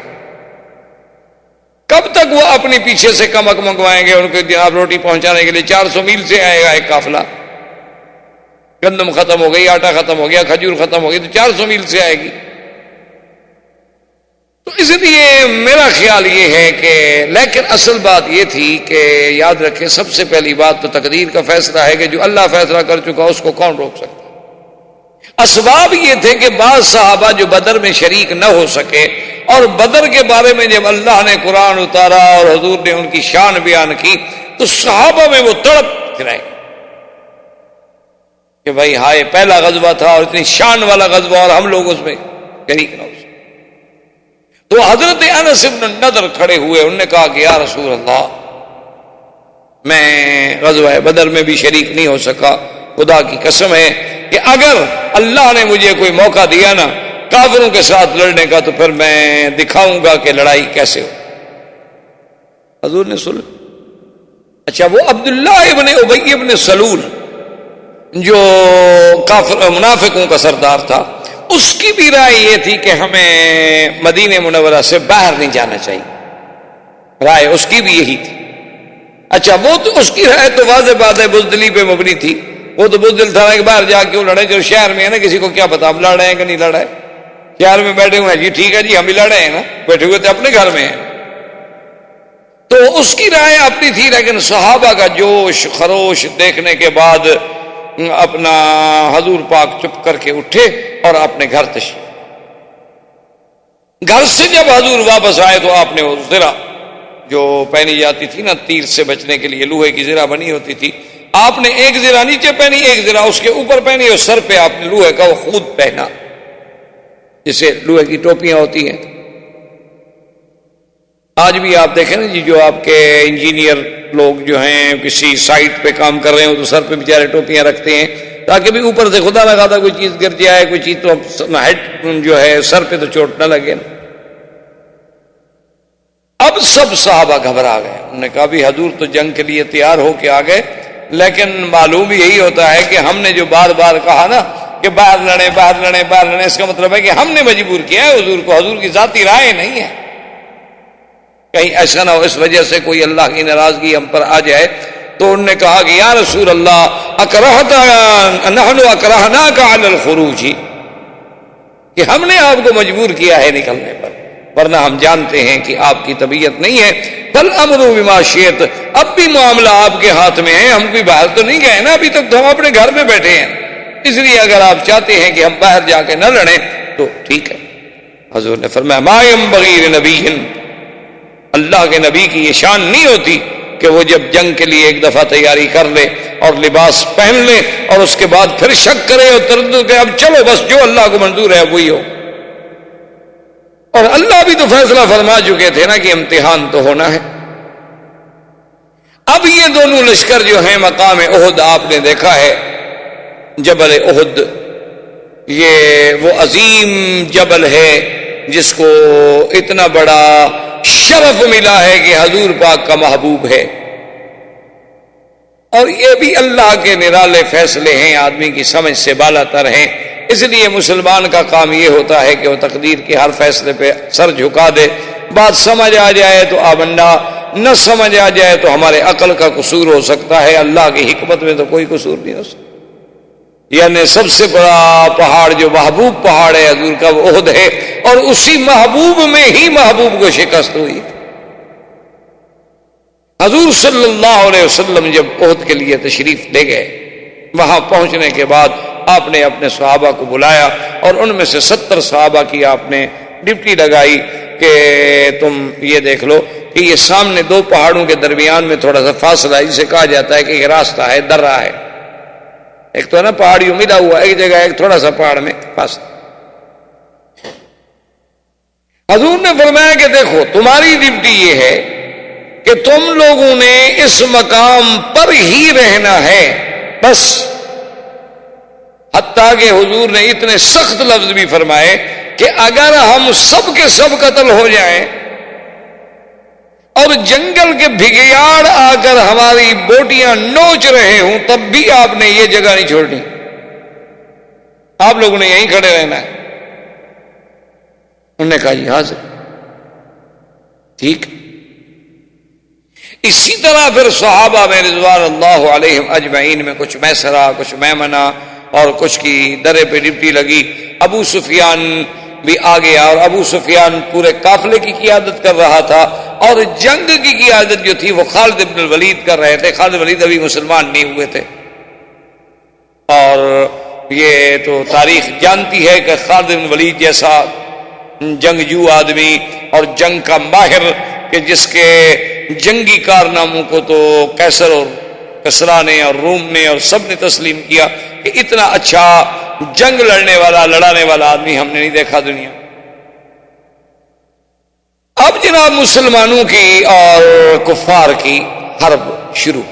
کب تک وہ اپنے پیچھے سے کمک منگوائیں گے ان کو آپ روٹی پہنچانے کے لیے؟ 400 میل سے آئے گا ایک قافلہ. گندم ختم ہو گئی، آٹا ختم ہو گیا، کھجور ختم ہو گئی، تو 400 میل سے آئے گی. تو اس لیے میرا خیال یہ ہے کہ، لیکن اصل بات یہ تھی کہ یاد رکھیں سب سے پہلی بات تو تقدیر کا فیصلہ ہے کہ جو اللہ فیصلہ کر چکا اس کو کون روک سکتا. اسباب یہ تھے کہ بعض صحابہ جو بدر میں شریک نہ ہو سکے، اور بدر کے بارے میں جب اللہ نے قرآن اتارا اور حضور نے ان کی شان بیان کی تو صحابہ میں وہ تڑپ گرائے کہ بھائی ہائے پہلا غزوہ تھا اور اتنی شان والا غزوہ اور ہم لوگ اس میں شریک نہ ہو سکے. تو حضرت انس بن النضر کھڑے ہوئے، انہوں نے کہا کہ یا رسول اللہ میں غزوہ بدر میں بھی شریک نہیں ہو سکا، خدا کی قسم ہے کہ اگر اللہ نے مجھے کوئی موقع دیا نا کافروں کے ساتھ لڑنے کا تو پھر میں دکھاؤں گا کہ لڑائی کیسے ہو. حضور نے سن. اچھا وہ عبداللہ ابن ابی ابن سلول جو کافر منافقوں کا سردار تھا، اس کی بھی رائے یہ تھی کہ ہمیں مدینہ منورہ سے باہر نہیں جانا چاہیے. رائے اس کی بھی یہی تھی. اچھا وہ تو اس کی رائے تو واضح بات ہے بزدلی پہ مبنی تھی. وہ تو بزدل تھا کہ باہر جا کیوں لڑے، جو شہر میں ہے نا کسی کو کیا پتا ہم لڑ رہے ہیں کہ نہیں لڑ رہے. شہر میں بیٹھے ہوئے ہیں، جی ٹھیک ہے جی ہم بھی لڑ رہے ہیں نا، بیٹھے ہوئے تھے اپنے گھر میں ہیں. تو اس کی رائے اپنی تھی، لیکن صحابہ کا جوش خروش دیکھنے کے بعد اپنا حضور پاک چپ کر کے اٹھے اور اپنے گھر تشریف. گھر سے جب حضور واپس آئے تو آپ نے وہ زرہ جو پہنی جاتی تھی نا تیر سے بچنے کے لیے، لوہے کی زرہ بنی ہوتی تھی، آپ نے ایک ذرا نیچے پہنی، ایک ذرا اس کے اوپر پہنی، اور سر پہ آپ نے لوہے کا وہ خود پہنا، جسے لوہے کی ٹوپیاں ہوتی ہیں۔ آج بھی آپ دیکھیں نا جی، جو آپ کے انجینئر لوگ جو ہیں کسی سائٹ پہ کام کر رہے ہوں تو سر پہ بیچارے ٹوپیاں رکھتے ہیں تاکہ بھی اوپر سے خدا نہ خواستہ کوئی چیز گر جائے، کوئی چیز تو ہیڈ جو ہے سر پہ تو چوٹ نہ لگے۔ اب سب صحابہ گھبرا گئے، انہوں نے کہا بھی حضور تو جنگ کے لیے تیار ہو کے آ گئے، لیکن معلوم یہی ہوتا ہے کہ ہم نے جو بار بار کہا نا کہ باہر لڑیں باہر لڑیں باہر لڑیں، اس کا مطلب ہے کہ ہم نے مجبور کیا ہے حضور کو، حضور کی ذاتی رائے نہیں ہے۔ کہیں ایسا نہ ہو اس وجہ سے کوئی اللہ کی ناراضگی ہم پر آ جائے۔ تو انہوں نے کہا کہ یا رسول اللہ نحن اکرہناک علی الخروج، کہ ہم نے آپ کو مجبور کیا ہے نکلنے پر، ورنہ ہم جانتے ہیں کہ آپ کی طبیعت نہیں ہے۔ فالامر بما شئت، اب بھی معاملہ آپ کے ہاتھ میں ہے، ہم کوئی باہر تو نہیں گئے نا، ابھی تک تو ہم اپنے گھر میں بیٹھے ہیں، اس لیے اگر آپ چاہتے ہیں کہ ہم باہر جا کے نہ لڑیں تو ٹھیک ہے۔ حضور نے فرمایا ما ينبغي لنبی، اللہ کے نبی کی یہ شان نہیں ہوتی کہ وہ جب جنگ کے لیے ایک دفعہ تیاری کر لے اور لباس پہن لے اور اس کے بعد پھر شک کرے اور تردد کرے، اب چلو بس جو اللہ کو منظور ہے وہی ہو۔ اور اللہ بھی تو فیصلہ فرما چکے تھے نا کہ امتحان تو ہونا ہے۔ اب یہ دونوں لشکر جو ہیں مقام احد آپ نے دیکھا ہے، جبل احد یہ وہ عظیم جبل ہے جس کو اتنا بڑا شرف ملا ہے کہ حضور پاک کا محبوب ہے، اور یہ بھی اللہ کے نرالے فیصلے ہیں، آدمی کی سمجھ سے بالا تر ہیں۔ اس لیے مسلمان کا کام یہ ہوتا ہے کہ وہ تقدیر کے ہر فیصلے پہ سر جھکا دے، بات سمجھ آ جائے تو آمنا، نہ سمجھ آ جائے تو ہمارے عقل کا قصور ہو سکتا ہے، اللہ کی حکمت میں تو کوئی قصور نہیں ہو سکتا۔ یعنی سب سے بڑا پہاڑ جو محبوب پہاڑ ہے حضور کا وہ احد ہے، اور اسی محبوب میں ہی محبوب کو شکست ہوئی۔ حضور صلی اللہ علیہ وسلم جب احد کے لیے تشریف لے گئے، وہاں پہنچنے کے بعد آپ نے اپنے صحابہ کو بلایا اور ان میں سے 70 صحابہ کی آپ نے ڈپٹی لگائی کہ تم یہ دیکھ لو کہ یہ سامنے دو پہاڑوں کے درمیان میں تھوڑا سا فاصلہ ہے، جسے کہا جاتا ہے کہ یہ راستہ ہے، درہ ہے، ایک تو ہے نا پہاڑیوں ملا ہوا ایک جگہ، ایک تھوڑا سا پہاڑ میں فاصلہ۔ حضور نے فرمایا کہ دیکھو تمہاری ڈیوٹی یہ ہے کہ تم لوگوں نے اس مقام پر ہی رہنا ہے بس۔ حتیٰ کہ حضور نے اتنے سخت لفظ بھی فرمائے کہ اگر ہم سب کے سب قتل ہو جائیں اور جنگل کے بھگیاڑ آ کر ہماری بوٹیاں نوچ رہے ہوں تب بھی آپ نے یہ جگہ نہیں چھوڑنی، آپ لوگوں نے یہیں کھڑے رہنا ہے۔ انہوں نے کہا جی حاضر، ٹھیک۔ اسی طرح پھر صحابہ میں رضوان اللہ علیہم اجمعین میں کچھ میسرا، کچھ میمنہ اور کچھ کی درے پہ ڈپٹی لگی۔ ابو سفیان بھی آ گیا، اور ابو سفیان پورے قافلے کی قیادت کر رہا تھا، اور جنگ کی قیادت جو تھی وہ خالد بن الولید کر رہے تھے۔ خالد ولید ابھی مسلمان نہیں ہوئے تھے، اور یہ تو تاریخ جانتی ہے کہ خالد بن الولید جیسا جنگجو آدمی اور جنگ کا ماہر کہ جس کے جنگی کارناموں کو تو قیصر اور کسریٰ نے اور روم نے اور سب نے تسلیم کیا، کہ اتنا اچھا جنگ لڑنے والا لڑانے والا آدمی ہم نے نہیں دیکھا دنیا۔ اب جناب مسلمانوں کی اور کفار کی حرب شروع۔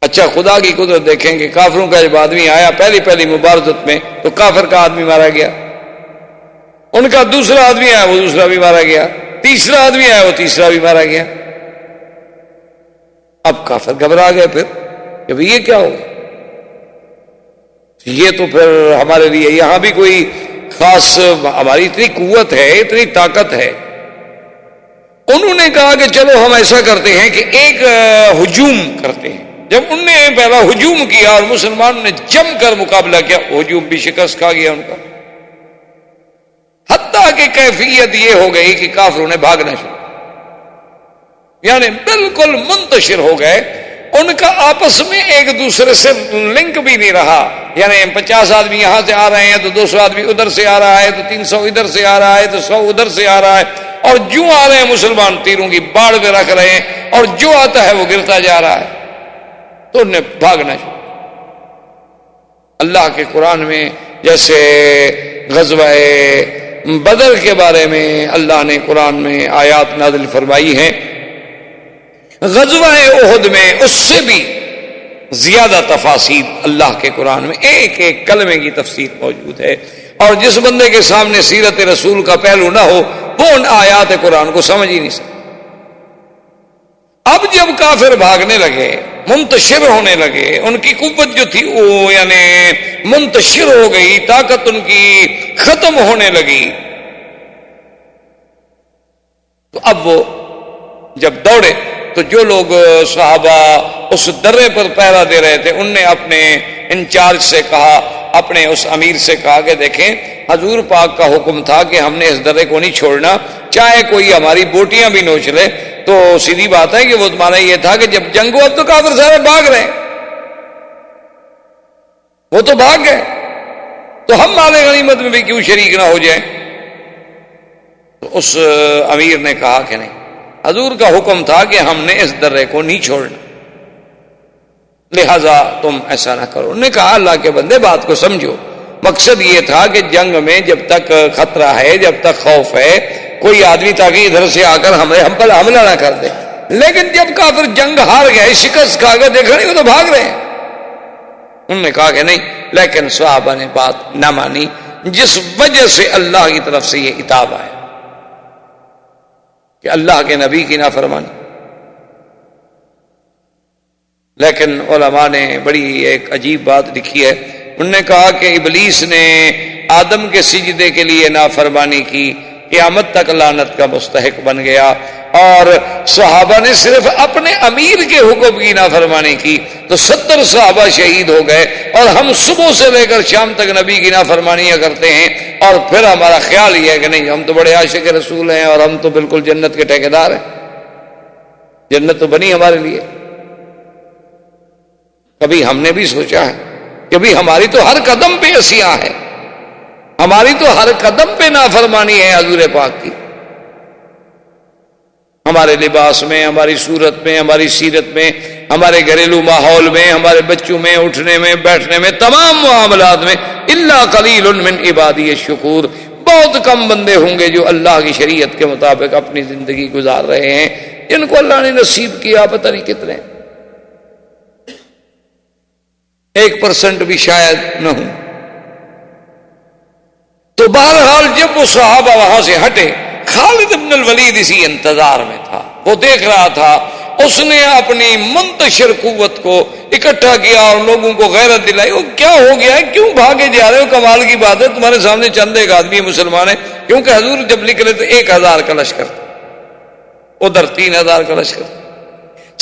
اچھا خدا کی قدرت دیکھیں کہ کافروں کا جب آدمی آیا پہلی مبارزت میں تو کافر کا آدمی مارا گیا، ان کا دوسرا آدمی آیا وہ دوسرا بھی مارا گیا، تیسرا آدمی آیا وہ تیسرا بھی مارا گیا۔ اب کافر گھبرا گئے پھر کہ بھئی یہ کیا ہوگا، یہ تو پھر ہمارے لیے یہاں بھی کوئی خاص ہماری اتنی قوت ہے، اتنی طاقت ہے۔ انہوں نے کہا کہ چلو ہم ایسا کرتے ہیں کہ ایک ہجوم کرتے ہیں۔ جب انہوں نے پہلا ہجوم کیا اور مسلمانوں نے جم کر مقابلہ کیا، ہجوم بھی شکست کھا گیا ان کا، حتیٰ کہ کیفیت یہ ہو گئی کہ کافروں نے بھاگنا شروع، یعنی بالکل منتشر ہو گئے، ان کا آپس میں ایک دوسرے سے لنک بھی نہیں رہا، یعنی 50 آدمی یہاں سے آ رہے ہیں تو 200 آدمی ادھر سے آ رہا ہے، تو 300 ادھر سے آ رہا ہے، تو 100 ادھر سے آ رہا ہے، اور جو آ رہے ہیں مسلمان تیروں کی باڑ میں رکھ رہے ہیں، اور جو آتا ہے وہ گرتا جا رہا ہے، تو انہیں بھاگنا شروع۔ اللہ کے قرآن میں جیسے غزوہ بدر کے بارے میں اللہ نے قرآن میں آیات نازل فرمائی ہیں، غزوہ احد میں اس سے بھی زیادہ تفاصیل اللہ کے قرآن میں ایک ایک کلمے کی تفسیر موجود ہے، اور جس بندے کے سامنے سیرت رسول کا پہلو نہ ہو وہ ان آیات قرآن کو سمجھ ہی نہیں سکتا۔ اب جب کافر بھاگنے لگے، منتشر ہونے لگے، ان کی قوت جو تھی وہ یعنی منتشر ہو گئی، طاقت ان کی ختم ہونے لگی، تو اب وہ جب دوڑے تو جو لوگ صحابہ اس درے پر پہرا دے رہے تھے ان نے اپنے انچارج سے کہا، اپنے اس امیر سے کہا کہ دیکھیں حضور پاک کا حکم تھا کہ ہم نے اس درے کو نہیں چھوڑنا، چاہے کوئی ہماری بوٹیاں بھی نوچ لے۔ تو سیدھی بات ہے کہ وہ تمہارا یہ تھا کہ جب جنگ ہو اب تو کافر سارے بھاگ رہے ہیں، وہ تو بھاگ گئے، تو ہم مال غنیمت میں بھی کیوں شریک نہ ہو جائیں؟ تو اس امیر نے کہا کہ نہیں، حضور کا حکم تھا کہ ہم نے اس درے کو نہیں چھوڑنا، لہذا تم ایسا نہ کرو۔ انہوں نے کہا اللہ کے بندے بات کو سمجھو، مقصد یہ تھا کہ جنگ میں جب تک خطرہ ہے، جب تک خوف ہے، کوئی آدمی تاکہ ادھر سے آ کر ہم پر حملہ نہ کر دے، لیکن جب کافر جنگ ہار گئے، شکست کھا گئے، دیکھا نہیں وہ تو بھاگ رہے ہیں۔ انہوں نے کہا کہ نہیں، لیکن صحابہ نے بات نہ مانی، جس وجہ سے اللہ کی طرف سے یہ عتاب آیا کہ اللہ کے نبی کی نافرمانی۔ لیکن علماء نے بڑی ایک عجیب بات لکھی ہے، انہوں نے کہا کہ ابلیس نے آدم کے سجدے کے لیے نافرمانی کی، قیامت تک لعنت کا مستحق بن گیا، اور صحابہ نے صرف اپنے امیر کے حکم کی نافرمانی کی تو 70 صحابہ شہید ہو گئے، اور ہم صبح سے لے کر شام تک نبی کی نافرمانیاں کرتے ہیں، اور پھر ہمارا خیال یہ ہے کہ نہیں ہم تو بڑے عاشق رسول ہیں اور ہم تو بالکل جنت کے ٹھیکیدار ہیں، جنت تو بنی ہمارے لیے۔ کبھی ہم نے بھی سوچا ہے کہ بھی ہماری تو ہر قدم پہ عصیاں ہے، ہماری تو ہر قدم پہ نافرمانی ہے حضور پاک کی، ہمارے لباس میں، ہماری صورت میں، ہماری سیرت میں، ہمارے گھریلو ماحول میں، ہمارے بچوں میں، اٹھنے میں، بیٹھنے میں، تمام معاملات میں۔ الا قلیل من عبادی الشکور، بہت کم بندے ہوں گے جو اللہ کی شریعت کے مطابق اپنی زندگی گزار رہے ہیں، جن کو اللہ نے نصیب کیا پتہ نہیں کتنے، 1% بھی شاید نہ ہوں۔ تو بہرحال جب وہ صحابہ وہاں سے ہٹے، خالد بن الولید اسی انتظار میں تھا، وہ دیکھ رہا تھا، اس نے اپنی منتشر قوت کو اکٹھا کیا اور لوگوں کو غیرت دلائی۔ وہ کیا ہو گیا ہے، کیوں بھاگے جا رہے ہو؟ کمال کی بات ہے، تمہارے سامنے چند ایک آدمی مسلمان ہے، کیونکہ حضور جب نکلے تو 1000 کا لشکر تھا، ادھر 3000 کا لشکر تھا،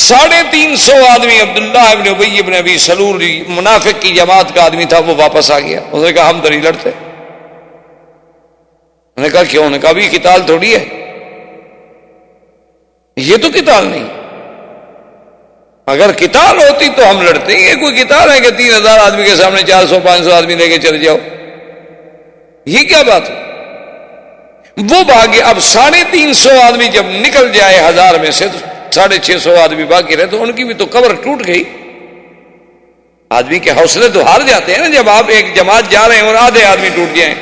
350 آدمی عبداللہ ابن ابی ابن ابی سلول منافق کی جماعت کا آدمی تھا، وہ واپس آ گیا۔ اس نے کہا ہم تو نہیں لڑتے۔ انہوں نے کہا کیوں؟ نے کہا بھی قتال تھوڑی ہے، یہ تو قتال نہیں، اگر قتال ہوتی تو ہم لڑتے، یہ کوئی قتال ہے کہ 3000 آدمی کے سامنے 400-500 آدمی لے کے چلے جاؤ، یہ کیا بات ہے؟ وہ بھاگے۔ اب 350 آدمی جب نکل جائے 1000 میں سے تو 650 آدمی باقی رہے، تو ان کی بھی تو کمر ٹوٹ گئی۔ آدمی کے حوصلے تو ہار جاتے ہیں نا جب آپ ایک جماعت جا رہے ہیں اور آدھے آدمی ٹوٹ جائیں۔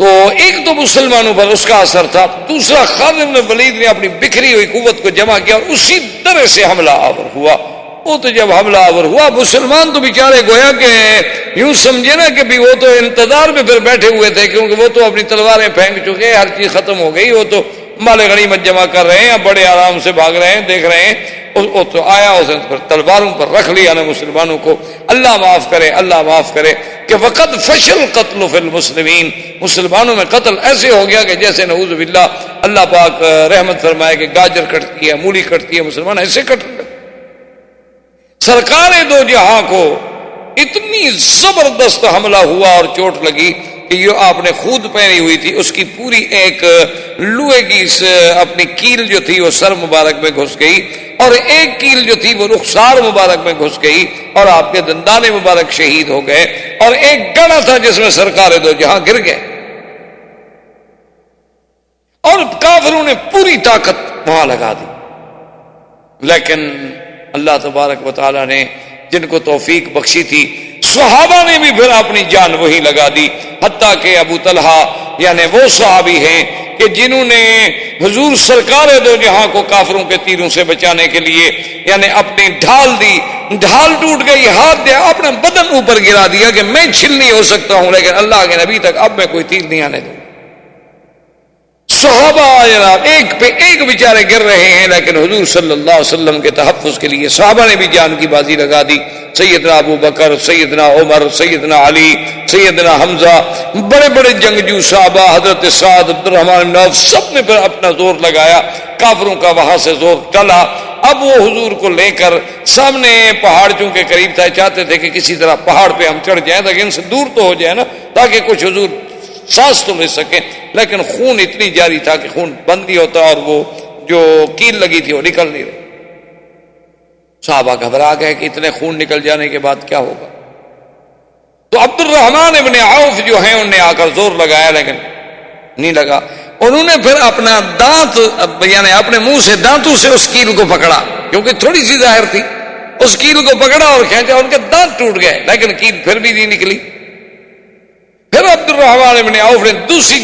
تو ایک تو مسلمانوں پر اس کا اثر تھا، دوسرا خالد بن ولید نے اپنی بکھری ہوئی قوت کو جمع کیا اور اسی طرح سے حملہ آور ہوا۔ وہ تو جب حملہ آور ہوا، مسلمان تو بیچارے گویا کہ یوں سمجھے نا کہ بھی وہ تو انتظار میں پھر بیٹھے ہوئے تھے، کیونکہ وہ تو اپنی تلواریں پھینک چکے، ہر چیز ختم ہو گئی، وہ تو مال غنیمت جمع کر رہے ہیں، بڑے آرام سے بھاگ رہے ہیں، دیکھ رہے ہیں۔ وہ تو آیا، اس نے پھر تلواروں پر رکھ لیا نا مسلمانوں کو۔ اللہ معاف کرے، اللہ معاف کرے کہ وقت فشل قتل فی المسلمین، مسلمانوں میں قتل ایسے ہو گیا کہ جیسے نعوذ باللہ اللہ پاک رحمت فرمائے کہ گاجر کٹتی ہے، مولی کٹتی ہے، مسلمان ایسے کٹ رہے۔ سرکار دو جہاں کو اتنی زبردست حملہ ہوا اور چوٹ لگی کہ یہ آپ نے خود پہنی ہوئی تھی، اس کی پوری ایک لوہے کی اپنی کیل جو تھی وہ سر مبارک میں گھس گئی، اور ایک کیل جو تھی وہ رخسار مبارک میں گھس گئی، اور آپ کے دندان مبارک شہید ہو گئے، اور ایک گڑا تھا جس میں سرکار دو جہاں گر گئے، اور کافروں نے پوری طاقت وہاں لگا دی۔ لیکن اللہ تبارک و تعالیٰ نے جن کو توفیق بخشی تھی، صحابہ نے بھی پھر اپنی جان وہی لگا دی، حتیٰ کہ ابو طلحہ یعنی وہ صحابی ہیں کہ جنہوں نے حضور سرکار دو جہاں کو کافروں کے تیروں سے بچانے کے لیے یعنی اپنی ڈھال دی، ڈھال ٹوٹ گئی، ہاتھ دیا، اپنا بدن اوپر گرا دیا کہ میں چھل نہیں ہو سکتا ہوں لیکن اللہ کے نبی تک اب میں کوئی تیر نہیں آنے دوں۔ صحابہ جناب ایک پہ ایک بیچارے گر رہے ہیں، لیکن حضور صلی اللہ علیہ وسلم کے تحفظ کے لیے صحابہ نے بھی جان کی بازی لگا دی۔ سیدنا ابو بکر، سیدنا عمر، سیدنا علی، سیدنا حمزہ، بڑے بڑے جنگجو صحابہ، حضرت سعد، عبد الرحمن بن عوف، سب نے پھر اپنا زور لگایا، کافروں کا وہاں سے زور ٹلا۔ اب وہ حضور کو لے کر سامنے پہاڑ چونکہ قریب تھا، چاہتے تھے کہ کسی طرح پہاڑ پہ ہم چڑھ جائیں تاکہ ان سے دور تو ہو جائے نا، تاکہ کچھ حضور سانس تو لے سکیں، لیکن خون اتنی جاری تھا کہ خون بند نہیں ہوتا اور وہ جو کیل لگی تھی وہ نکل نہیں رہی۔ صحابہ گھبرا گئے کہ اتنے خون نکل جانے کے بعد کیا ہوگا۔ تو عبد الرحمن ابن عوف جو ہیں انہوں نے آ کر زور لگایا لیکن نہیں لگا، انہوں نے پھر اپنا دانت یعنی اپنے منہ سے دانتوں سے اس کیل کو پکڑا، کیونکہ تھوڑی سی ظاہر تھی، اس کیل کو پکڑا اور کھینچا، ان کے دانت ٹوٹ گئے لیکن کیل پھر بھی نہیں نکلی۔ پھر عبد الرحمن ابن عوف نے دوسری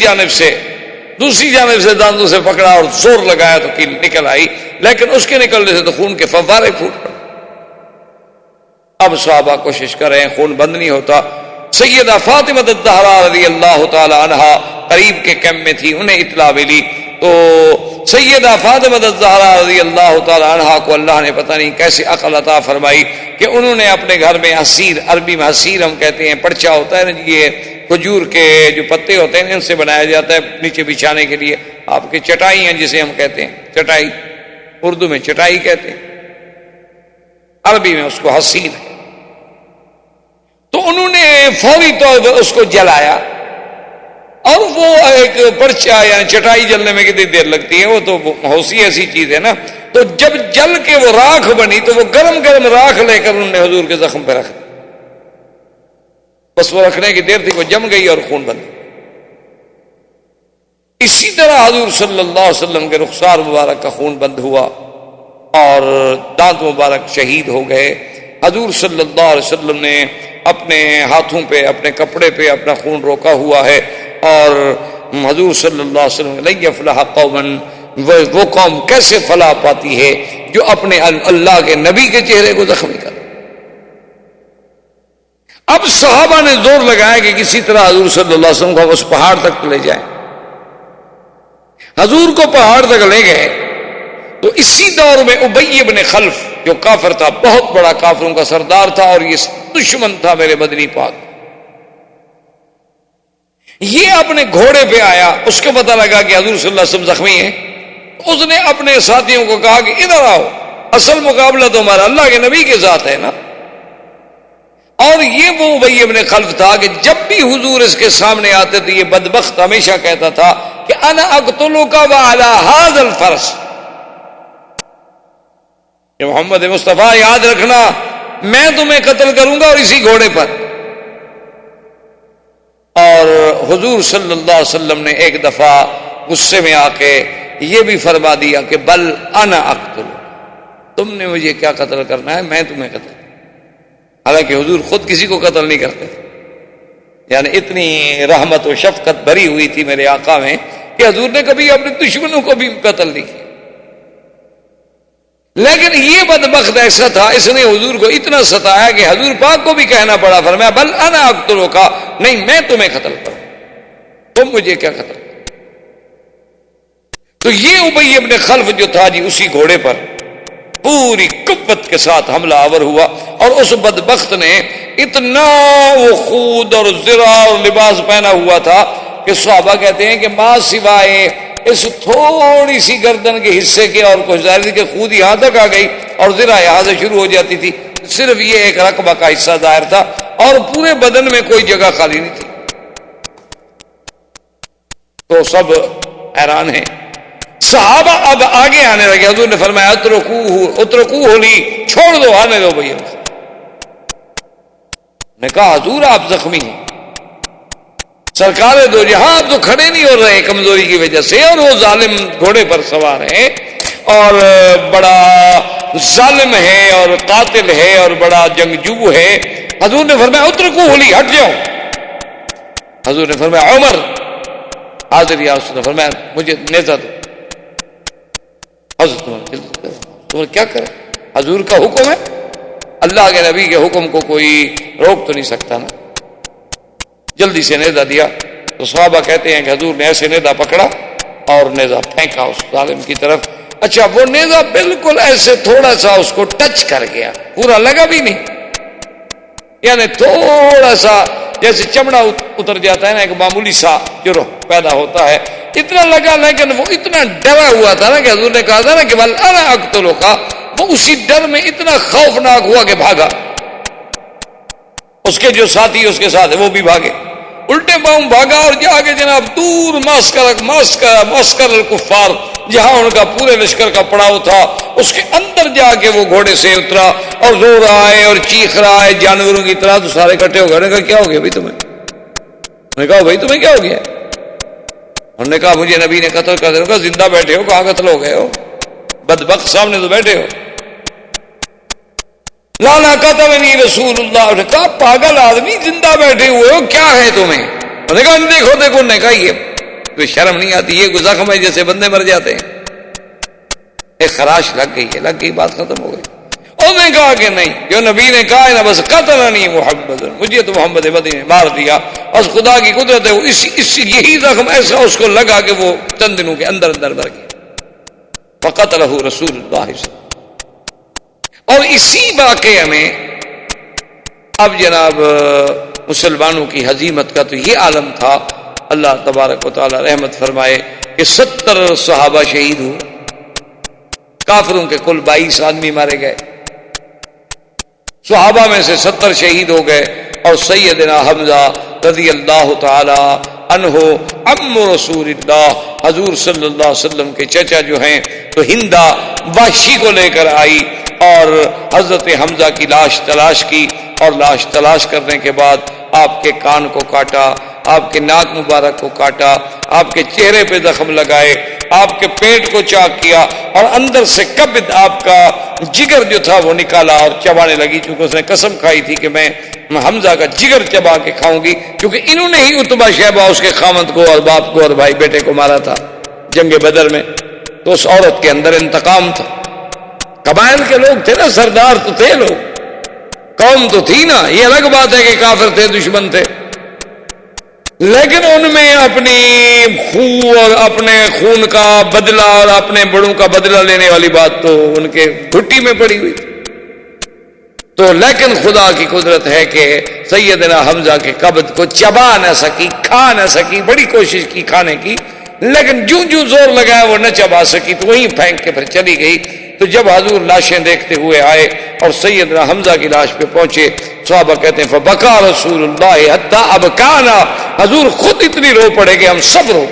جانب سے دانتوں سے پکڑا اور زور لگایا تو کیل نکل آئی، لیکن اس کے نکلنے سے تو خون کے فوارے پھوٹ پڑے۔ اب صحابہ کوشش کر رہے ہیں، خون بند نہیں ہوتا۔ سیدہ فاطمہ الزہرا رضی اللہ تعالی عنہا قریب کے کیمپ میں تھی، انہیں اطلاع ملی تو سیدہ فاطمہ الزہرا رضی اللہ تعالی عنہا کو اللہ نے پتہ نہیں کیسے عقل عطا فرمائی کہ انہوں نے اپنے گھر میں حسیر، عربی میں حسیر ہم کہتے ہیں، پرچا ہوتا ہے نا، یہ کھجور کے جو پتے ہوتے ہیں ان سے بنایا جاتا ہے نیچے بچھانے کے لیے، آپ کی چٹائی ہیں جسے ہم کہتے ہیں، چٹائی اردو میں چٹائی کہتے ہیں، عربی میں اس کو حسیر ہے۔ تو انہوں نے فوری طور پر اس کو جلایا، اور وہ ایک پرچا یعنی چٹائی جلنے میں کتنی دیر لگتی ہے، وہ تو ہوسی ایسی چیز ہے نا، تو جب جل کے وہ راکھ بنی تو وہ گرم گرم راکھ لے کر انہوں نے حضور کے زخم پہ رکھ دی، بس وہ رکھنے کی دیر تھی، وہ جم گئی اور خون بند۔ اسی طرح حضور صلی اللہ علیہ وسلم کے رخسار مبارک کا خون بند ہوا اور دانت مبارک شہید ہو گئے۔ حضور صلی اللہ علیہ وسلم نے اپنے ہاتھوں پہ، اپنے کپڑے پہ اپنا خون روکا ہوا ہے، اور حضور صلی اللہ علیہ وسلم لن یفلح قوما، وہ قوم کیسے فلاح پاتی ہے جو اپنے اللہ کے نبی کے چہرے کو زخمی کر۔ اب صحابہ نے زور لگایا کہ کسی طرح حضور صلی اللہ علیہ وسلم کو اس پہاڑ تک لے جائیں۔ حضور کو پہاڑ تک لے گئے تو اسی دور میں ابی بن خلف جو کافر تھا، بہت بڑا کافروں کا سردار تھا اور یہ دشمن تھا میرے مدنی پاک، یہ اپنے گھوڑے پہ آیا، اس کو پتہ لگا کہ حضور صلی اللہ علیہ وسلم زخمی ہیں، اس نے اپنے ساتھیوں کو کہا کہ ادھر آؤ، اصل مقابلہ تو ہمارا اللہ کے نبی کے ساتھ ہے نا۔ اور یہ وہ ابی بن خلف تھا کہ جب بھی حضور اس کے سامنے آتے تو یہ بدبخت ہمیشہ کہتا تھا کہ انا اقتلک وعلی ھذا الفرس، کہ محمد مصطفیٰ یاد رکھنا میں تمہیں قتل کروں گا اور اسی گھوڑے پر۔ اور حضور صلی اللہ علیہ وسلم نے ایک دفعہ غصے میں آ کے یہ بھی فرما دیا کہ بل انا اقتل، تم نے مجھے کیا قتل کرنا ہے، میں تمہیں قتل۔ حالانکہ حضور خود کسی کو قتل نہیں کرتے، یعنی اتنی رحمت و شفقت بھری ہوئی تھی میرے آقا میں کہ حضور نے کبھی اپنے دشمنوں کو بھی قتل نہیں کیا۔ لیکن یہ بدبخت ایسا تھا، اس نے حضور کو اتنا ستایا کہ حضور پاک کو بھی کہنا پڑا، فرمایا بل انا اقتلک، نہیں میں تمہیں قتل کروں، تم مجھے کیا قتل کرو۔ تو یہ ابی ابن خلف جو تھا جی اسی گھوڑے پر پوری قوت کے ساتھ حملہ آور ہوا، اور اس بدبخت نے اتنا وہ خود اور زرہ اور لباس پہنا ہوا تھا کہ صحابہ کہتے ہیں کہ ماں سوائے اس تھوڑی سی گردن کے حصے کے اور کچھ ظاہر کہ خود یہاں تک آ گئی اور زرہ یہاں سے شروع ہو جاتی تھی، صرف یہ ایک رقبہ کا حصہ ظاہر تھا اور پورے بدن میں کوئی جگہ خالی نہیں تھی۔ تو سب حیران ہیں، صحابہ اب آگے آنے لگے، حضور نے فرمایا اترکوہ لی، چھوڑ دو، آنے دو بھائی۔ نے کہا حضور آپ زخمی ہیں، سرکار دو جہاں آپ تو کھڑے نہیں ہو رہے کمزوری کی وجہ سے، اور وہ ظالم گھوڑے پر سوار ہیں اور بڑا ظالم ہے اور قاتل ہے اور بڑا جنگجو ہے. حضور نے فرمایا اترکو ہولی، ہٹ جاؤ. حضور نے فرمایا عمر حاضر یا رسول اللہ. فرمایا مجھے نیزہ دو. حضرت عمر کیا کرے، حضور کا حکم ہے، اللہ کے نبی کے حکم کو کوئی روک تو نہیں سکتا نا. جلدی سے نیزہ دیا تو صحابہ کہتے ہیں کہ حضور نے ایسے نیزہ پکڑا اور نیزہ پھینکا اس ظالم کی طرف. اچھا وہ نیزہ بالکل ایسے تھوڑا سا اس کو ٹچ کر گیا، پورا لگا بھی نہیں، یعنی تھوڑا سا جیسے چمڑا اتر جاتا ہے نا، ایک معمولی سا جرح پیدا ہوتا ہے، اتنا لگا. لیکن وہ اتنا ڈرا ہوا تھا نا کہ حضور نے کہا تھا نا کہ بل انا اقتلک، وہ اسی ڈر میں اتنا خوفناک ہوا کہ بھاگا. اس کے جو ساتھی اس کے ساتھ وہ بھی بھاگے، الٹے پاؤں بھاگا اور جا کے جناب دور معسکر الکفار، جہاں ان کا پورے لشکر کا پڑاؤ تھا، اس کے اندر جا کے وہ گھوڑے سے اترا اور رو رہا ہے اور چیخ رہا ہے جانوروں کی طرح. تو سارے اکٹھے ہو گئے. نے کہا کیا ہو گیا بھائی تمہیں؟ نے کہا بھائی تمہیں کیا ہو گیا؟ انہوں نے کہا مجھے نبی نے قتل کر دیا. کہا زندہ بیٹھے ہو، کہاں قتل ہو گئے ہو؟ بدبخت سامنے تو بیٹھے ہو. لانا قتلنی رسول اللہ. نے کہا پاگل آدمی، زندہ بیٹھے ہوئے ہو، کیا ہے تمہیں؟ انہوں نے کہا دیکھو دیکھو. نے کہا یہ کوئی شرم نہیں آتی، یہ کوئی زخم ہے جیسے بندے مر جاتے ہیں. ایک خراش لگ گئی ہے، لگ گئی، بات ختم ہو گئی. انہوں نے کہا کہ نہیں، جو نبی نے کہا ہے نا بس قتلنی محمد، مجھے تو محمد مدنی نے مار دیا. اور خدا کی قدرت ہے یہی زخم ایسا اس کو لگا کہ وہ چند دنوں کے اندر اندر مر گیا. فقتلہ رسول اللہ صلی اللہ علیہ وسلم. اور اسی واقعے میں اب جناب مسلمانوں کی ہزیمت کا تو یہ عالم تھا. اللہ تبارک و تعالی رحمت فرمائے کہ 70 صحابہ شہید ہوئے. کافروں کے کل 22 آدمی مارے گئے، صحابہ میں سے 70 شہید ہو گئے. اور سیدنا حمزہ رضی اللہ تعالی عنہ عم رسول اللہ، حضور صلی اللہ علیہ وسلم کے چچا جو ہیں، تو ہندا وحشی کو لے کر آئی اور حضرت حمزہ کی لاش تلاش کی. اور لاش تلاش کرنے کے بعد آپ کے کان کو کاٹا، آپ کے ناک مبارک کو کاٹا، آپ کے چہرے پہ زخم لگائے، آپ کے پیٹ کو چاک کیا اور اندر سے کبد آپ کا جگر جو تھا وہ نکالا اور چبانے لگی. چونکہ اس نے قسم کھائی تھی کہ میں حمزہ کا جگر چبا کے کھاؤں گی، کیونکہ انہوں نے ہی اتبا شیبہ اس کے خامد کو اور باپ کو اور بھائی بیٹے کو مارا تھا جنگ بدر میں. تو اس عورت کے اندر انتقام تھا. قبائل کے لوگ تھے نا، سردار تو تھے لوگ، قوم تو تھی نا. یہ الگ بات ہے کہ کافر تھے، دشمن تھے، لیکن ان میں اپنے خون کا بدلہ اور اپنے بڑوں کا بدلہ لینے والی بات تو ان کے گھٹی میں پڑی ہوئی. تو لیکن خدا کی قدرت ہے کہ سیدنا حمزہ کے قبض کو چبا نہ سکی، کھا نہ سکی. بڑی کوشش کی کھانے کی، لیکن جو زور لگایا وہ نہ چبا سکی، تو وہیں پھینک کے پھر چلی گئی. تو جب حضور لاشیں دیکھتے ہوئے آئے اور سیدنا حمزہ کی لاش پہ پہنچے، صحابہ کہتے ہیں فبکا رسول اللہ حتی ابکانا، حضور خود اتنی رو پڑے کہ ہم سب رو.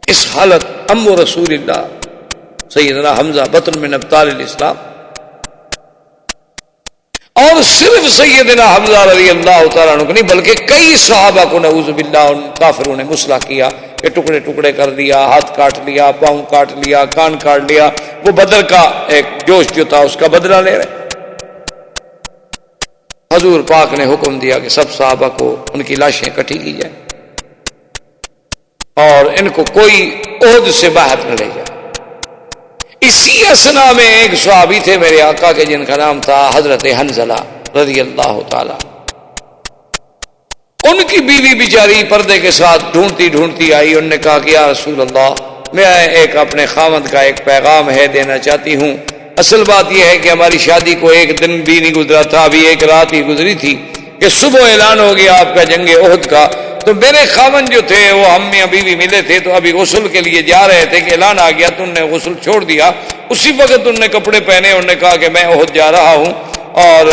اس حالت ام رسول اللہ سیدنا حمزہ بطن من ابطال الاسلام. اور صرف سیدنا حمزہ رضی اللہ تعالیٰ عنہ کو نہیں بلکہ کئی صحابہ کو نعوذ باللہ ان کافروں نے مسلح کیا کہ ٹکڑے ٹکڑے کر دیا، ہاتھ کاٹ لیا، پاؤں کاٹ لیا، کان کاٹ لیا. وہ بدر کا ایک جوش جو تھا اس کا بدلہ لے رہے. حضور پاک نے حکم دیا کہ سب صحابہ کو ان کی لاشیں اکٹھی کی جائیں اور ان کو کوئی عہد سے باہر نہ لے جائے. اسی اسنا میں ایک صحابی تھے میرے آقا کے جن کا نام تھا حضرت حنزلہ رضی اللہ تعالی. ان کی بیوی بیچاری پردے کے ساتھ ڈھونڈتی ڈھونڈتی آئی. انہوں نے کہا کہ یا رسول اللہ، میں ایک اپنے خاوند کا ایک پیغام ہے دینا چاہتی ہوں. اصل بات یہ ہے کہ ہماری شادی کو ایک دن بھی نہیں گزرا تھا، ابھی ایک رات ہی گزری تھی کہ صبح اعلان ہو گیا آپ کا جنگ احد کا. تو میرے خاوند جو تھے وہ ہم میں بیوی ملے تھے، تو ابھی غسل کے لیے جا رہے تھے کہ اعلان آ گیا، تو انہوں نے غسل چھوڑ دیا. اسی وقت انہوں نے کپڑے پہنے، انہوں نے کہا کہ میں احد جا رہا ہوں اور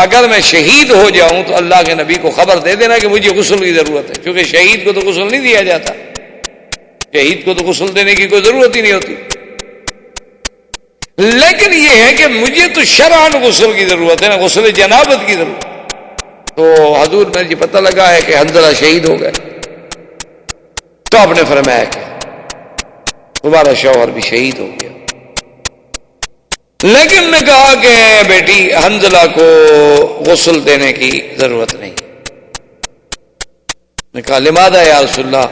اگر میں شہید ہو جاؤں تو اللہ کے نبی کو خبر دے دینا کہ مجھے غسل کی ضرورت ہے، کیونکہ شہید کو تو غسل نہیں دیا جاتا، شہید کو تو غسل دینے کی کوئی ضرورت ہی نہیں ہوتی. لیکن یہ ہے کہ مجھے تو شرعاً غسل کی ضرورت ہے نا، غسل جنابت کی ضرورت. تو حضور میں یہ پتہ لگا ہے کہ حنزلہ شہید ہو گئے. تو آپ نے فرمایا کہ تمہارا شوہر بھی شہید ہو گیا. لیکن نے کہا کہ بیٹی حنظلہ کو غسل دینے کی ضرورت نہیں. نے کہا لماذا یا رسول اللہ؟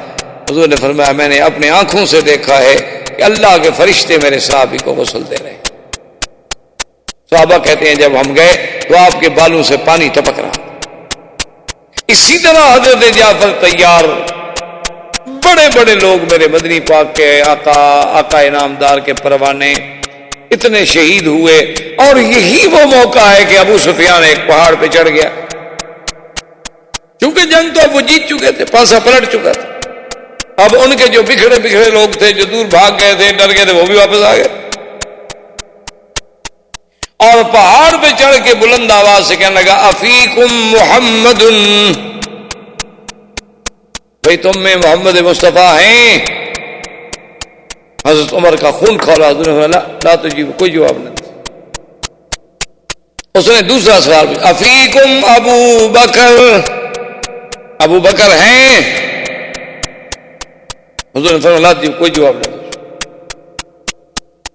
حضور نے فرمایا میں نے اپنے آنکھوں سے دیکھا ہے کہ اللہ کے فرشتے میرے صحابی کو غسل دے رہے ہیں. صحابہ کہتے ہیں جب ہم گئے تو آپ کے بالوں سے پانی ٹپک رہا. اسی طرح حضرت جعفر طیار، بڑے بڑے لوگ میرے مدنی پاک کے آقا انعامدار کے پروانے اتنے شہید ہوئے. اور یہی وہ موقع ہے کہ ابو سفیان ایک پہاڑ پہ چڑھ گیا، کیونکہ جنگ تو اب وہ جیت چکے تھے، پاسا پلٹ چکا تھا. اب ان کے جو بکھڑے بکھڑے لوگ تھے، جو دور بھاگ گئے تھے، ڈر گئے تھے، وہ بھی واپس آ گئے. اور پہاڑ پہ چڑھ کے بلند آواز سے کہنے لگا افیکم محمد، بھئی تم میں محمد مصطفیٰ ہیں. حضرت عمر کا خون کھولا. حضور نے فرمایا لا تجیب، کوئی جواب نہیں. اس نے دوسرا سوال پوچھا افیکم ابو بکر، ابو بکر ہیں؟ حضور نے فرمایا لا تجیب، کوئی جواب نہیں.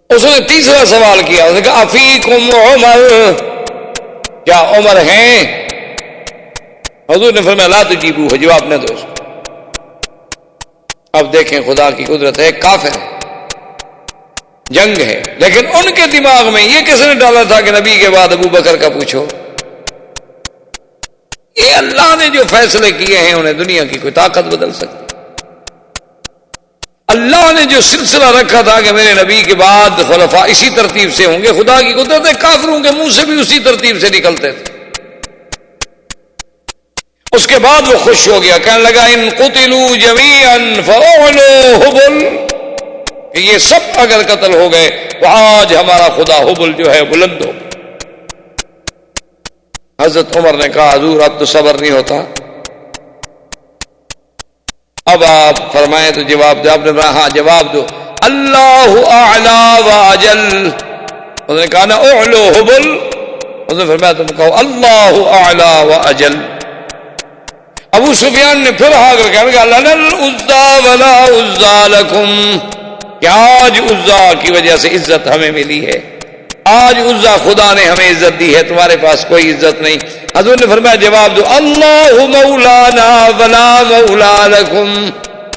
اس نے تیسرا سوال کیا، اس نے کہا افیکم عمر، کیا عمر ہیں؟ حضور نے فرمایا لا تجیبو، جواب نہ دو اس کو. اب دیکھیں خدا کی قدرت ہے، کافر ہے، جنگ ہے، لیکن ان کے دماغ میں یہ کس نے ڈالا تھا کہ نبی کے بعد ابو بکر کا پوچھو؟ یہ اللہ نے جو فیصلے کیے ہیں انہیں دنیا کی کوئی طاقت بدل سکتی. اللہ نے جو سلسلہ رکھا تھا کہ میرے نبی کے بعد خلفاء اسی ترتیب سے ہوں گے، خدا کی قدرت ہے، کافروں کے منہ سے بھی اسی ترتیب سے نکلتے تھے. اس کے بعد وہ خوش ہو گیا، کہنے لگا ان قتلوا جميعا فاعلوا حبل، کہ یہ سب اگر قتل ہو گئے تو آج ہمارا خدا حبل جو ہے بلند ہو. حضرت عمر نے کہا حضور اب تو صبر نہیں ہوتا، اب آپ فرمائیں تو جواب دو. آپ نے کہا ہاں جواب دو. اللہ اعلی واجل. اس نے کہا نا اعلو حبل. اس نے فرمایا تم کہو اللہ اعلی واجل. ابو سفیان نے پھر ہا کر کہا لنا العزى ولا عزى لكم، کہ آج عزا کی وجہ سے عزت ہمیں ملی ہے، آج عزا خدا نے ہمیں عزت دی ہے، تمہارے پاس کوئی عزت نہیں. حضور نے فرمایا جواب دو اللہ مولانا ولا مولا لکم،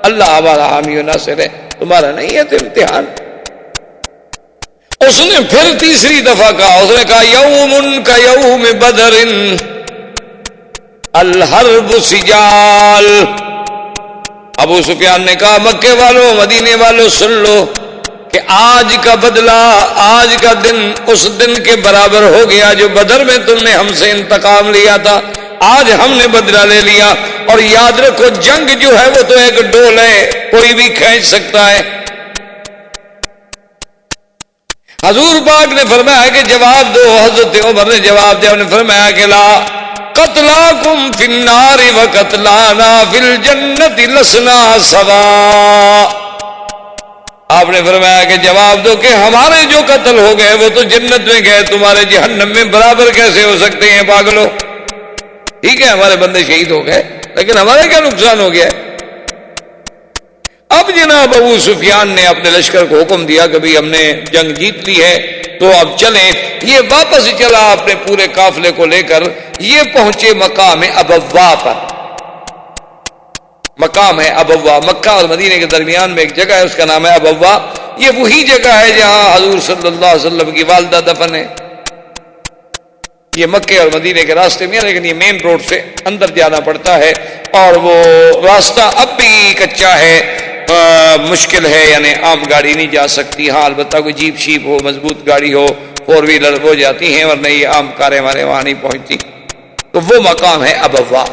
اللہ ہمارا حامی و ناصر ہے، تمہارا نہیں ہے تو امتحان. اس نے پھر تیسری دفعہ کہا، اس نے کہا یوم کا یوم بدر الحرب سجال. ابو سفیان نے کہا مکے والوں مدینے والوں سن لو کہ آج کا بدلہ، آج کا دن اس دن کے برابر ہو گیا جو بدر میں تم نے ہم سے انتقام لیا تھا، آج ہم نے بدلہ لے لیا. اور یاد رکھو جنگ جو ہے وہ تو ایک ڈول ہے، کوئی بھی کھینچ سکتا ہے. حضور پاک نے فرمایا کہ جواب دو. حضرت عمر نے جواب دیا، انہوں نے فرمایا کہ لا قتلاکم فی النار و قتلانا فی الجنت لسنا سوا. آپ نے فرمایا کہ جواب دو کہ ہمارے جو قتل ہو گئے وہ تو جنت میں گئے، تمہارے جہنم میں برابر کیسے ہو سکتے ہیں پاگلو؟ ٹھیک ہے ہمارے بندے شہید ہو گئے، لیکن ہمارے کیا نقصان ہو گیا؟ اب جناب ابو سفیان نے اپنے لشکر کو حکم دیا کہ بھئی ہم نے جنگ جیت لی ہے تو اب چلیں. یہ واپس چلا اپنے پورے قافلے کو لے کر. یہ پہنچے مقام ابوا پر. مقام ہے ابوا، مکہ اور مدینے کے درمیان میں ایک جگہ ہے، اس کا نام ہے ابوا. یہ وہی جگہ ہے جہاں حضور صلی اللہ علیہ وسلم کی والدہ دفن ہے. یہ مکے اور مدینے کے راستے میں، لیکن یہ مین روڈ سے اندر جانا پڑتا ہے، اور وہ راستہ اب بھی کچا ہے، مشکل ہے، یعنی عام گاڑی نہیں جا سکتی. ہاں البتہ کوئی جیپ شیپ ہو، مضبوط گاڑی ہو، فور ویلر ہو جاتی ہیں، ورنہ یہ عام کاریں ہمارے وہاں نہیں پہنچتی. تو وہ مقام ہے ابوا.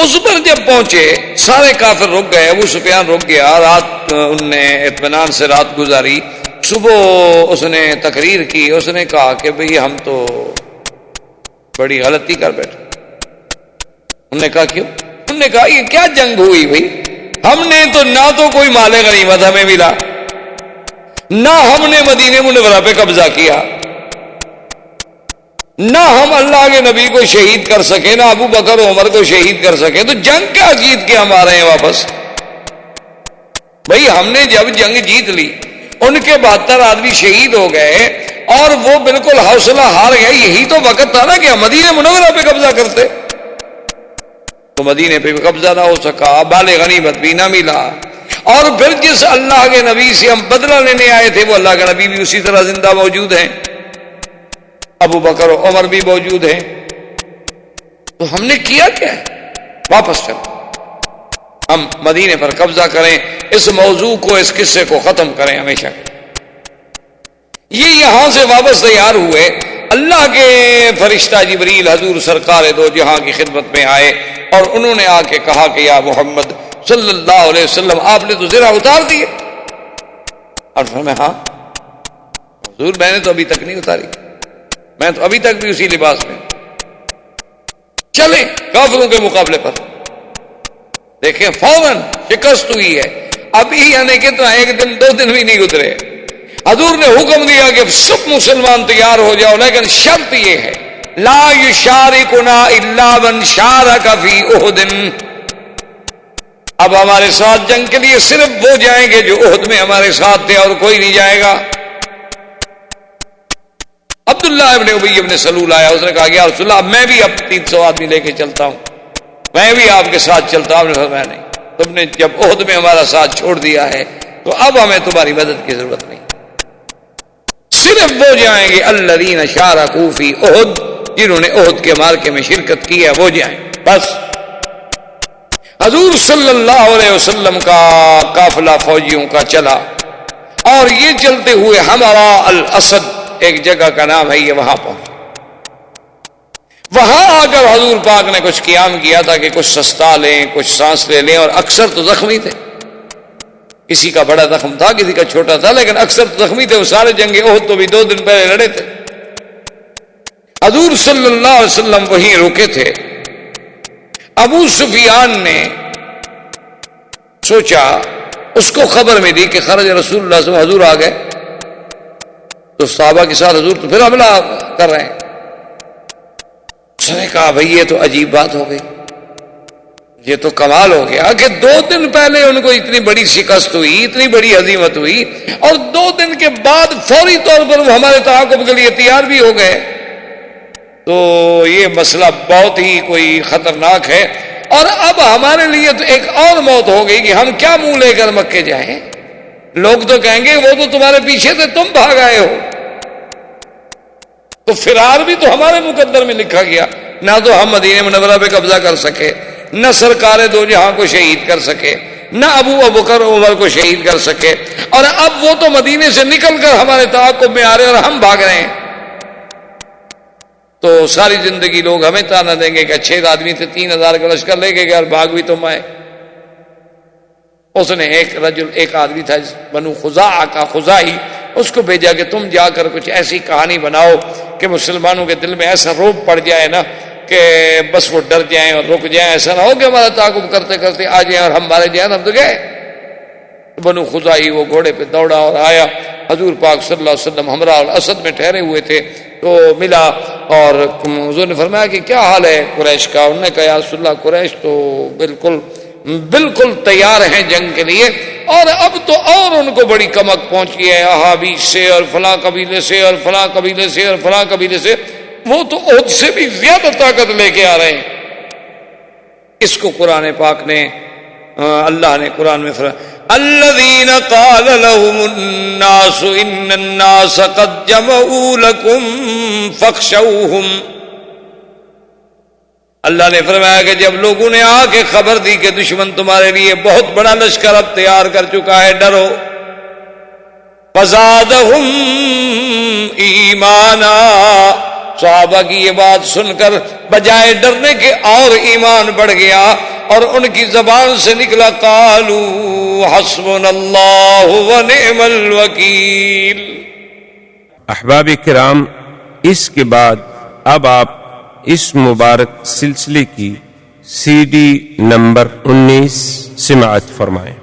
اس پر جب پہنچے سارے کافر رک گئے، ابو سفیان رک گیا، رات ان نے اطمینان سے رات گزاری. صبح اس نے تقریر کی، اس نے کہا کہ بھئی ہم تو بڑی غلطی کر بیٹھے. انہوں نے کہا کیوں؟ انہوں نے کہا یہ کیا جنگ ہوئی بھئی؟ ہم نے تو نہ تو کوئی مال غنیمت ہمیں ملا، نہ ہم نے مدینے منورہ پہ قبضہ کیا، نہ ہم اللہ کے نبی کو شہید کر سکے، نہ ابو بکر و عمر کو شہید کر سکے. تو جنگ کیا جیت کے ہم آ رہے ہیں واپس؟ بھئی ہم نے جب جنگ جیت لی، ان کے 72 آدمی شہید ہو گئے، اور وہ بالکل حوصلہ ہار گیا. یہی تو وقت تھا نا کہ ہم مدینہ منورہ پہ قبضہ کرتے, تو مدینے پہ بھی قبضہ نہ ہو سکا, بال غنیمت بھی نہ ملا. اور پھر جس اللہ کے نبی سے ہم بدلہ لینے آئے تھے وہ اللہ کا نبی بھی اسی طرح زندہ موجود ہیں, ابو بکر و عمر بھی موجود ہیں. تو ہم نے کیا کیا ہے؟ واپس چلو, ہم مدینے پر قبضہ کریں, اس موضوع کو, اس قصے کو ختم کریں ہمیشہ. یہ یہاں سے واپس تیار ہوئے. اللہ کے فرشتہ جبریل حضور سرکار دو جہاں کی خدمت میں آئے اور انہوں نے آ کے کہا کہ یا محمد صلی اللہ علیہ وسلم, آپ نے تو زرہ اتار دیے. اور فرمایا ہاں حضور میں نے تو ابھی تک نہیں اتاری, میں تو ابھی تک بھی اسی لباس میں. چلیں کافروں کے مقابلے پر. دیکھیں فوراً شکست ہوئی ہے. ابھی یعنی کہ تو ایک دن دو دن بھی نہیں گزرے, حضور نے حکم دیا کہ سب مسلمان تیار ہو جاؤ, لیکن شرط یہ ہے لا یشارکنا الا من شارک فی احد. اب ہمارے ساتھ جنگ کے لیے صرف وہ جائیں گے جو احد میں ہمارے ساتھ تھے, اور کوئی نہیں جائے گا. عبداللہ ابن ابی ابن سلول آیا, اس نے کہا کہ یا رسول اللہ میں بھی اب 300 آدمی لے کے چلتا ہوں, میں بھی آپ کے ساتھ چلتا ہوں. میں نہیں, تم نے جب احد میں ہمارا ساتھ چھوڑ دیا ہے تو اب ہمیں تمہاری مدد کی ضرورت نہیں. صرف وہ جائیں گے الذین شارکوا فی احد, جنہوں نے احد کے معرکے میں شرکت کی ہے وہ جائیں بس. حضور صلی اللہ علیہ وسلم کا قافلہ فوجیوں کا چلا, اور یہ چلتے ہوئے ہمارا الاسد ایک جگہ کا نام ہے, یہ وہاں پہنچا. وہاں آ کر حضور پاک نے کچھ قیام کیا تھا کہ کچھ سستا لیں, کچھ سانس لے لیں, اور اکثر تو زخمی تھے. کسی کا بڑا زخم تھا, کسی کا چھوٹا تھا, لیکن اکثر تو زخمی تھے. وہ سارے جنگ احد تو بھی 2 دن پہلے لڑے تھے. حضور صلی اللہ علیہ وسلم وہیں رکے تھے. ابو سفیان نے سوچا, اس کو خبر میں دی کہ خرج رسول اللہ صلی اللہ علیہ وسلم, حضور آ گئے. تو صحابہ کے ساتھ حضور تو پھر حملہ کر رہے ہیں. اس نے کہا بھئی یہ تو عجیب بات ہو گئی, یہ تو کمال ہو گیا کہ 2 دن پہلے ان کو اتنی بڑی شکست ہوئی, اتنی بڑی ہزیمت ہوئی, اور 2 دن کے بعد فوری طور پر وہ ہمارے تعاقب کے لیے تیار بھی ہو گئے. تو یہ مسئلہ بہت ہی کوئی خطرناک ہے. اور اب ہمارے لیے تو ایک اور موت ہو گئی کہ ہم کیا منہ لے کر مکے جائیں. لوگ تو کہیں گے وہ تو تمہارے پیچھے تھے, تم بھاگ آئے ہو. تو فرار بھی تو ہمارے مقدر میں لکھا گیا. نہ تو ہم مدینہ منورہ پہ قبضہ کر سکے, نہ سرکار دو جہاں کو شہید کر سکے, نہ ابو بکر عمر کو شہید کر سکے, اور اب وہ تو مدینے سے نکل کر ہمارے تعاقب میں آ رہے اور ہم بھاگ رہے ہیں. تو ساری زندگی لوگ ہمیں تانا دیں گے کہ 6 آدمی تھے, 3000 کا لشکر لے کے گئے اور بھاگ بھی تم آئے. اس نے ایک آدمی تھا بنو خزاعہ کا, خزاعی, اس کو بھیجا کہ تم جا کر کچھ ایسی کہانی بناؤ کہ مسلمانوں کے دل میں ایسا روب پڑ جائے نا کہ بس وہ ڈر جائیں اور رک جائیں. ایسا نہ ہو کہ ہمارا تعاقب کرتے کرتے آ جائیں اور ہم مارے جائیں. ہم تو گئے. بنو خزاعی وہ گھوڑے پہ دوڑا اور آیا. حضور پاک صلی اللہ علیہ وسلم ہمراہ الاسد میں ٹھہرے ہوئے تھے تو ملا, اور حضور نے فرمایا کہ کیا حال ہے قریش کا. انہوں نے کہا یا رسول اللہ قریش تو بالکل تیار ہیں جنگ کے لیے, اور اب تو اور ان کو بڑی کمک پہنچی ہے احابیش سے اور فلاں قبیلے سے اور فلاں قبیلے سے اور فلاں قبیلے سے. وہ تو احد سے بھی زیادہ طاقت لے کے آ رہے ہیں. اس کو قرآن پاک نے, اللہ نے قرآن میں فرمایا الذين قال لهم الناس ان الناس قد جمعوا لكم فاخشوهم. اللہ نے فرمایا کہ جب لوگوں نے آ کے خبر دی کہ دشمن تمہارے لیے بہت بڑا لشکر اب تیار کر چکا ہے, ڈرو. فزادهم ایمانا, صحابہ کی یہ بات سن کر بجائے ڈرنے کے اور ایمان بڑھ گیا, اور ان کی زبان سے نکلا قالوا حسبنا اللہ ونعم الوکیل. احباب کرام, اس کے بعد اب آپ اس مبارک سلسلے کی CD نمبر 19 سماعت فرمائیں.